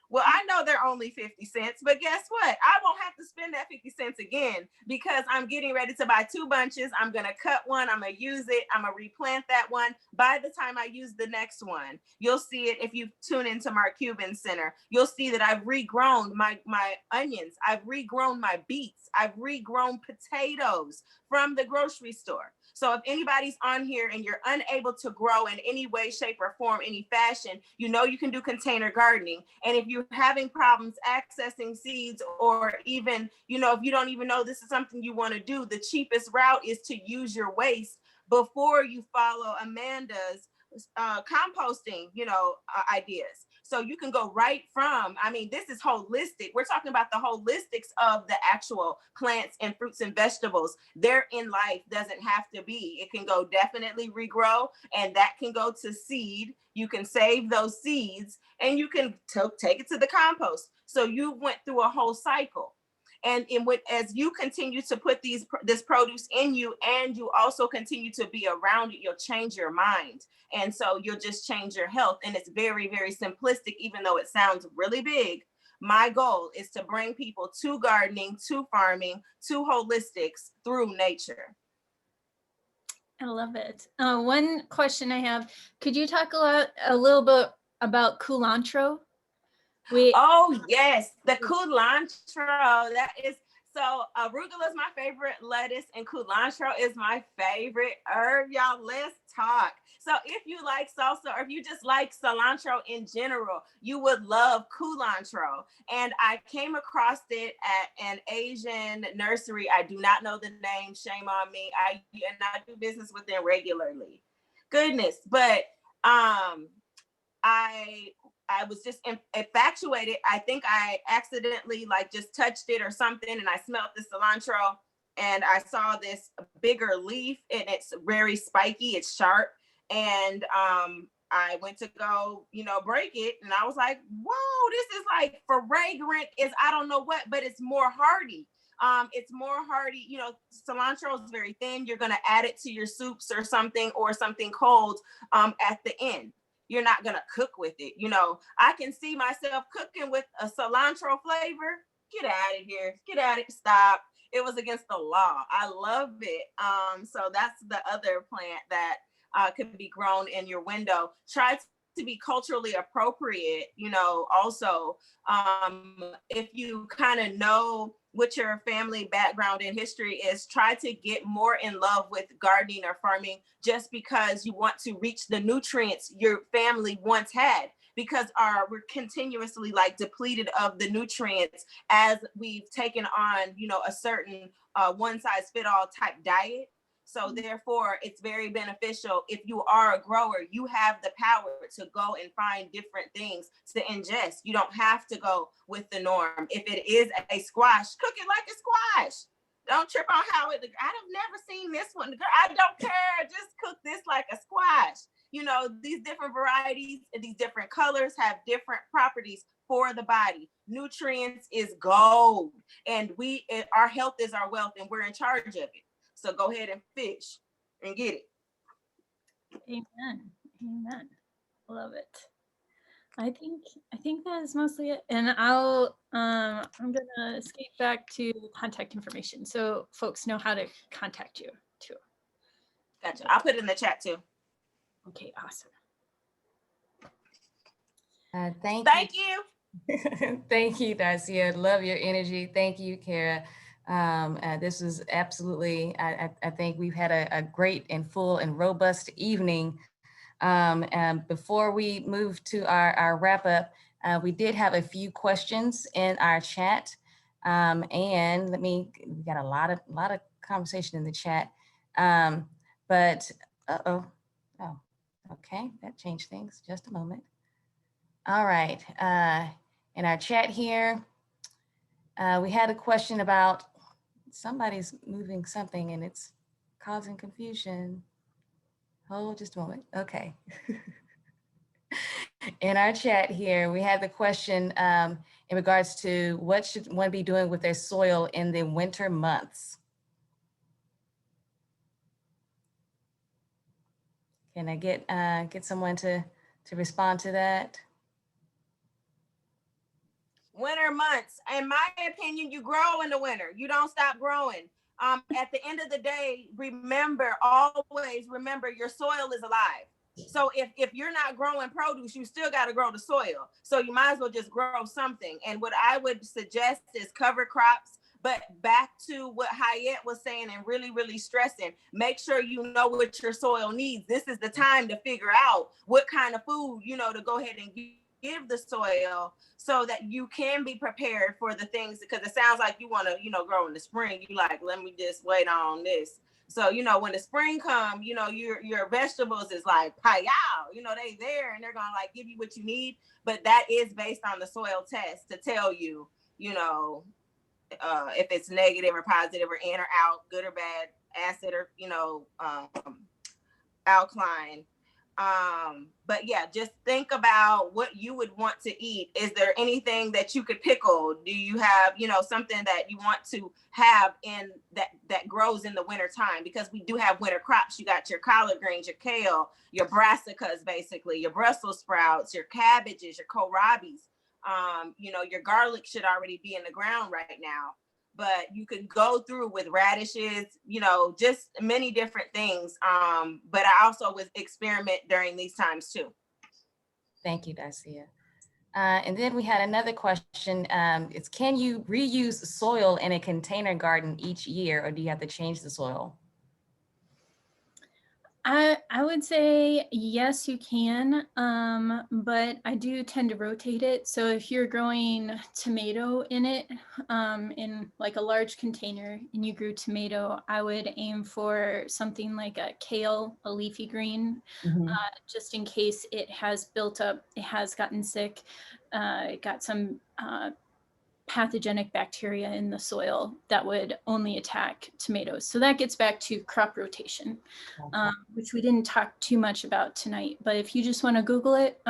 S9: Well, I know they're only 50 cents, but guess what? I won't have to spend that 50 cents again because I'm getting ready to buy 2 bunches. I'm going to cut one. I'm going to use it. I'm going to replant that one. By the time I use the next one, you'll see it. If you tune into Mark Cuban Center, you'll see that I've regrown my onions. I've regrown my beets. I've regrown potatoes from the grocery store. So if anybody's on here and you're unable to grow in any way, shape, or form, any fashion, you know you can do container gardening. And if you're having problems accessing seeds, or even, you know, if you don't even know this is something you want to do, the cheapest route is to use your waste before you follow Amanda's composting, you know, ideas. So you can go right from, I mean, this is holistic. We're talking about the holistics of the actual plants and fruits and vegetables. Their in life doesn't have to be. It can go definitely regrow, and that can go to seed. You can save those seeds and you can take it to the compost. So you went through a whole cycle. And as you continue to put this produce in you, and you also continue to be around it, you'll change your mind. And so you'll just change your health. And it's very, very simplistic, even though it sounds really big. My goal is to bring people to gardening, to farming, to holistics through nature.
S6: I love it. One question I have, could you talk a little bit about culantro?
S9: Oh yes, the culantro. That is, so arugula is my favorite lettuce, and culantro is my favorite herb. Y'all, let's talk. So if you like salsa, or if you just like cilantro in general, you would love culantro. And I came across it at an Asian nursery. I do not know the name. Shame on me. I do business with them regularly. Goodness, but I was just infatuated. I think I accidentally like just touched it or something, and I smelled the cilantro, and I saw this bigger leaf, and it's very spiky, it's sharp. And I went to go, you know, break it, and I was like, whoa, this is like fragrant is I don't know what, but it's more hardy. It's more hardy, you know, cilantro is very thin. You're going to add it to your soups or something cold at the end. You're not going to cook with it. You know, I can see myself cooking with a cilantro flavor. Get out of here. Get out of it. Stop. It was against the law. I love it. So that's the other plant that could be grown in your window. Try to be culturally appropriate, you know, also. If you kind of know what your family background and history is, try to get more in love with gardening or farming just because you want to reach the nutrients your family once had, because we're continuously like depleted of the nutrients as we've taken on, you know, a certain one size fit all type diet. So therefore, it's very beneficial. If you are a grower, you have the power to go and find different things to ingest. You don't have to go with the norm. If it is a squash, cook it like a squash. Don't trip on how I've never seen this one. I don't care. Just cook this like a squash. You know, these different varieties and these different colors have different properties for the body. Nutrients is gold, and our health is our wealth, and we're in charge of it. So go ahead and fish and get it.
S6: Amen. Amen. Love it. I think that is mostly it. And I'm gonna skate back to contact information so folks know how to contact you too.
S9: Gotcha. I'll put it in the chat too.
S6: Okay, awesome.
S1: Thank
S9: you.
S1: Thank you, Darcia. Love your energy. Thank you, Kara. This was absolutely, I think we've had a great and full and robust evening. And before we move to our wrap up, we did have a few questions in our chat. And we got a lot of conversation in the chat. But, oh, okay, that changed things. Just a moment. All right, in our chat here, we had a question about somebody's moving something and it's causing confusion. Hold just a moment, okay. In our chat here, we had the question in regards to what should one be doing with their soil in the winter months? Can I get someone to respond to that?
S9: Winter months, in my opinion, you grow in the winter. You don't stop growing. At the end of the day, always remember your soil is alive. So if you're not growing produce, you still got to grow the soil. So you might as well just grow something. And what I would suggest is cover crops. But back to what Hayat was saying and really, really stressing, make sure you know what your soil needs. This is the time to figure out what kind of food, to go ahead and give the soil so that you can be prepared for the things, because it sounds like you want to, grow in the spring. You like, let me just wait on this. So, when the spring comes, your vegetables is like, hi-yow, they there and they're going to like give you what you need. But that is based on the soil test to tell you, if it's negative or positive or in or out, good or bad, acid or, alkaline. But yeah, just think about what you would want to eat. Is there anything that you could pickle? Do you have, something that you want to have in that grows in the winter time? Because we do have winter crops. You got your collard greens, your kale, your brassicas, basically, your Brussels sprouts, your cabbages, your kohlrabis. Your garlic should already be in the ground right now. But you could go through with radishes, just many different things. But I also would experiment during these times too.
S1: Thank you, Darcia. And then we had another question. It's, can you reuse soil in a container garden each year, or do you have to change the soil?
S6: I would say yes, you can, but I do tend to rotate it. So if you're growing tomato in it, in like a large container, and you grew tomato, I would aim for something like a kale, a leafy green, just in case it has built up, it has gotten sick, it got some pathogenic bacteria in the soil that would only attack tomatoes. So that gets back to crop rotation, which we didn't talk too much about tonight. But if you just want to Google it,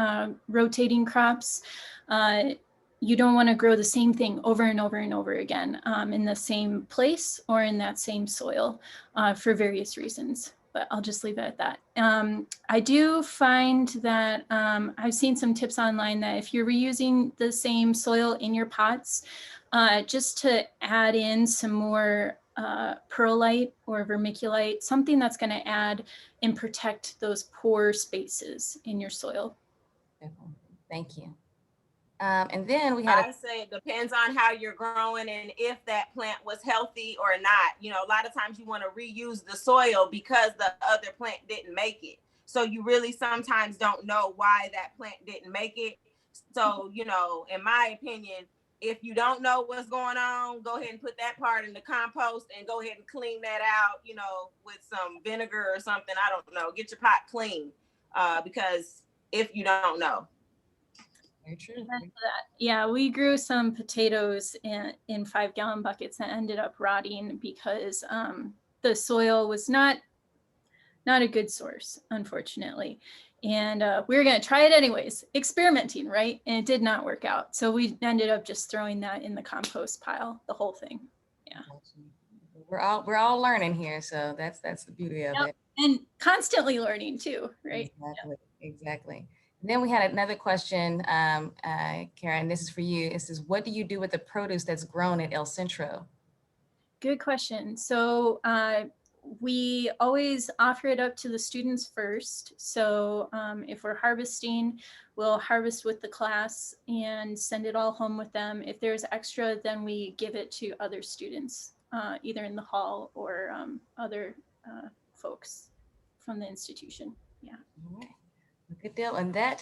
S6: rotating crops, you don't want to grow the same thing over and over and over again in the same place or in that same soil for various reasons. But I'll just leave it at that. I do find that I've seen some tips online that if you're reusing the same soil in your pots, just to add in some more perlite or vermiculite, something that's going to add and protect those pore spaces in your soil.
S1: Thank you. And then we had
S9: I say it depends on how you're growing and if that plant was healthy or not. A lot of times you want to reuse the soil because the other plant didn't make it. So you really sometimes don't know why that plant didn't make it. So, in my opinion, if you don't know what's going on, go ahead and put that part in the compost and go ahead and clean that out, with some vinegar or something. I don't know. Get your pot clean because if you don't know.
S1: Very true.
S6: Yeah, we grew some potatoes in 5-gallon buckets that ended up rotting because the soil was not a good source, unfortunately. And we were going to try it anyways, experimenting, right? And it did not work out. So we ended up just throwing that in the compost pile, the whole thing. Yeah.
S1: We're all learning here, so that's the beauty of it.
S6: And constantly learning too, right?
S1: Exactly. Then we had another question, Karen, this is for you. It says, what do you do with the produce that's grown at El Centro?
S6: Good question. So we always offer it up to the students first. So if we're harvesting, we'll harvest with the class and send it all home with them. If there's extra, then we give it to other students, either in the hall or other folks from the institution. Yeah.
S1: All right. Good deal. And that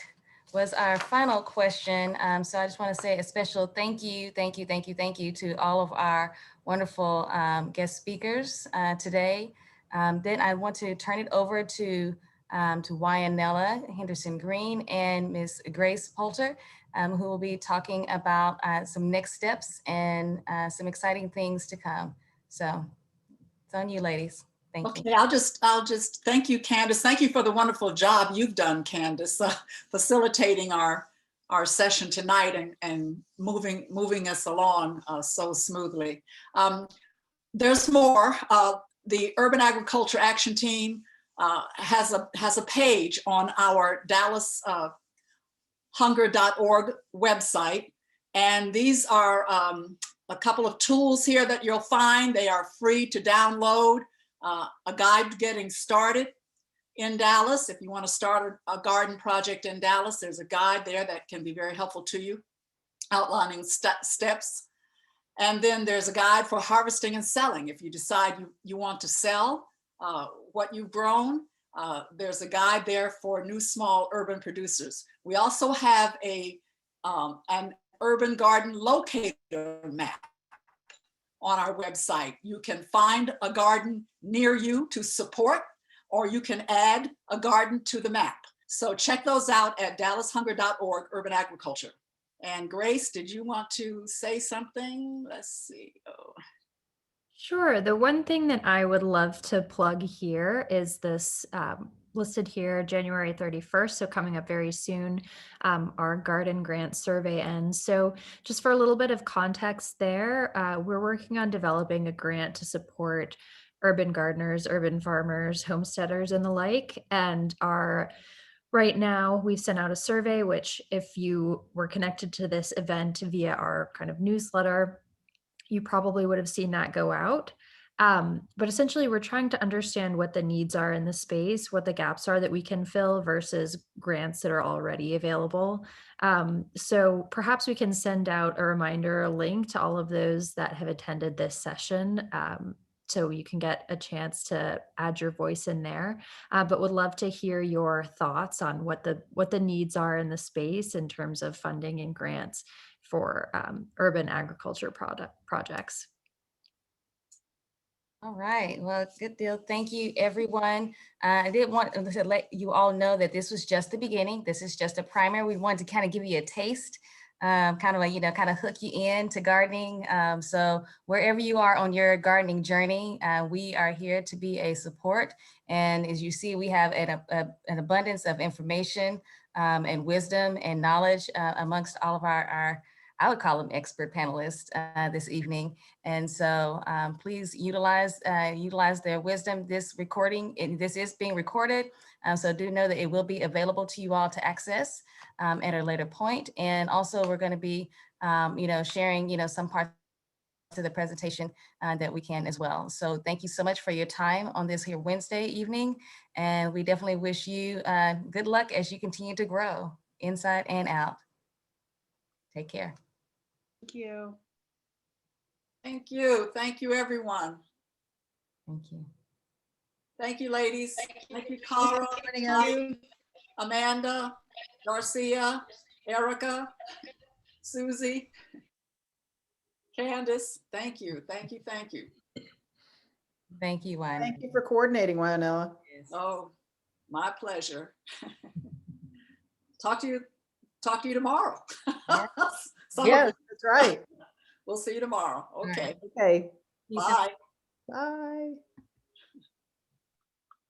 S1: was our final question. So I just want to say a special thank you to all of our wonderful guest speakers today. Then I want to turn it over to Wyanella Henderson Green and Ms. Grace Poulter, who will be talking about some next steps and some exciting things to come. So it's on you, ladies. Thank you.
S2: Okay, I'll just thank you, Candace. Thank you for the wonderful job you've done, Candace, facilitating our session tonight and moving us along so smoothly. There's more. The Urban Agriculture Action Team has a page on our DallasHunger.org website, and these are a couple of tools here that you'll find. They are free to download. A guide to getting started in Dallas. If you want to start a garden project in Dallas, there's a guide there that can be very helpful to you, outlining steps. And then there's a guide for harvesting and selling. If you decide you want to sell what you've grown, there's a guide there for new small urban producers. We also have an urban garden locator map on our website. You can find a garden near you to support, or you can add a garden to the map. So check those out at DallasHunger.org, Urban Agriculture. And Grace, did you want to say something? Let's see. Oh.
S10: Sure. The one thing that I would love to plug here is this listed here, January 31st, so coming up very soon, our garden grant survey ends. So just for a little bit of context there, we're working on developing a grant to support urban gardeners, urban farmers, homesteaders, and the like. And right now, we've sent out a survey, which if you were connected to this event via our kind of newsletter, you probably would have seen that go out. But essentially, we're trying to understand what the needs are in the space, what the gaps are that we can fill versus grants that are already available. So perhaps we can send out a reminder, a link to all of those that have attended this session, so you can get a chance to add your voice in there. But would love to hear your thoughts on what the needs are in the space in terms of funding and grants for urban agriculture projects.
S1: All right, well, good deal. Thank you, everyone. I did want to let you all know that this was just the beginning. This is just a primer. We wanted to kind of give you a taste, kind of hook you in to gardening. So wherever you are on your gardening journey, we are here to be a support. And as you see, we have an abundance of information and wisdom and knowledge amongst all of our I would call them expert panelists this evening. And so please utilize their wisdom. This recording, this is being recorded. So do know that it will be available to you all to access at a later point. And also we're going to be, sharing, some parts of the presentation that we can as well. So thank you so much for your time on this here Wednesday evening. And we definitely wish you good luck as you continue to grow inside and out. Take care.
S7: Thank you.
S2: Thank you. Thank you, everyone.
S1: Thank you.
S2: Thank you, ladies. Thank you, Cara, Mike, Amanda, Garcia, Erica, Susie, Candace. Thank you. Thank you. Thank you.
S1: Thank you, Wyanella.
S3: Thank you for coordinating, Wyanella.
S2: Oh, my pleasure. Talk to you tomorrow.
S3: Yes, that's right.
S2: We'll see you tomorrow. Okay.
S3: Okay.
S2: Bye.
S3: Bye.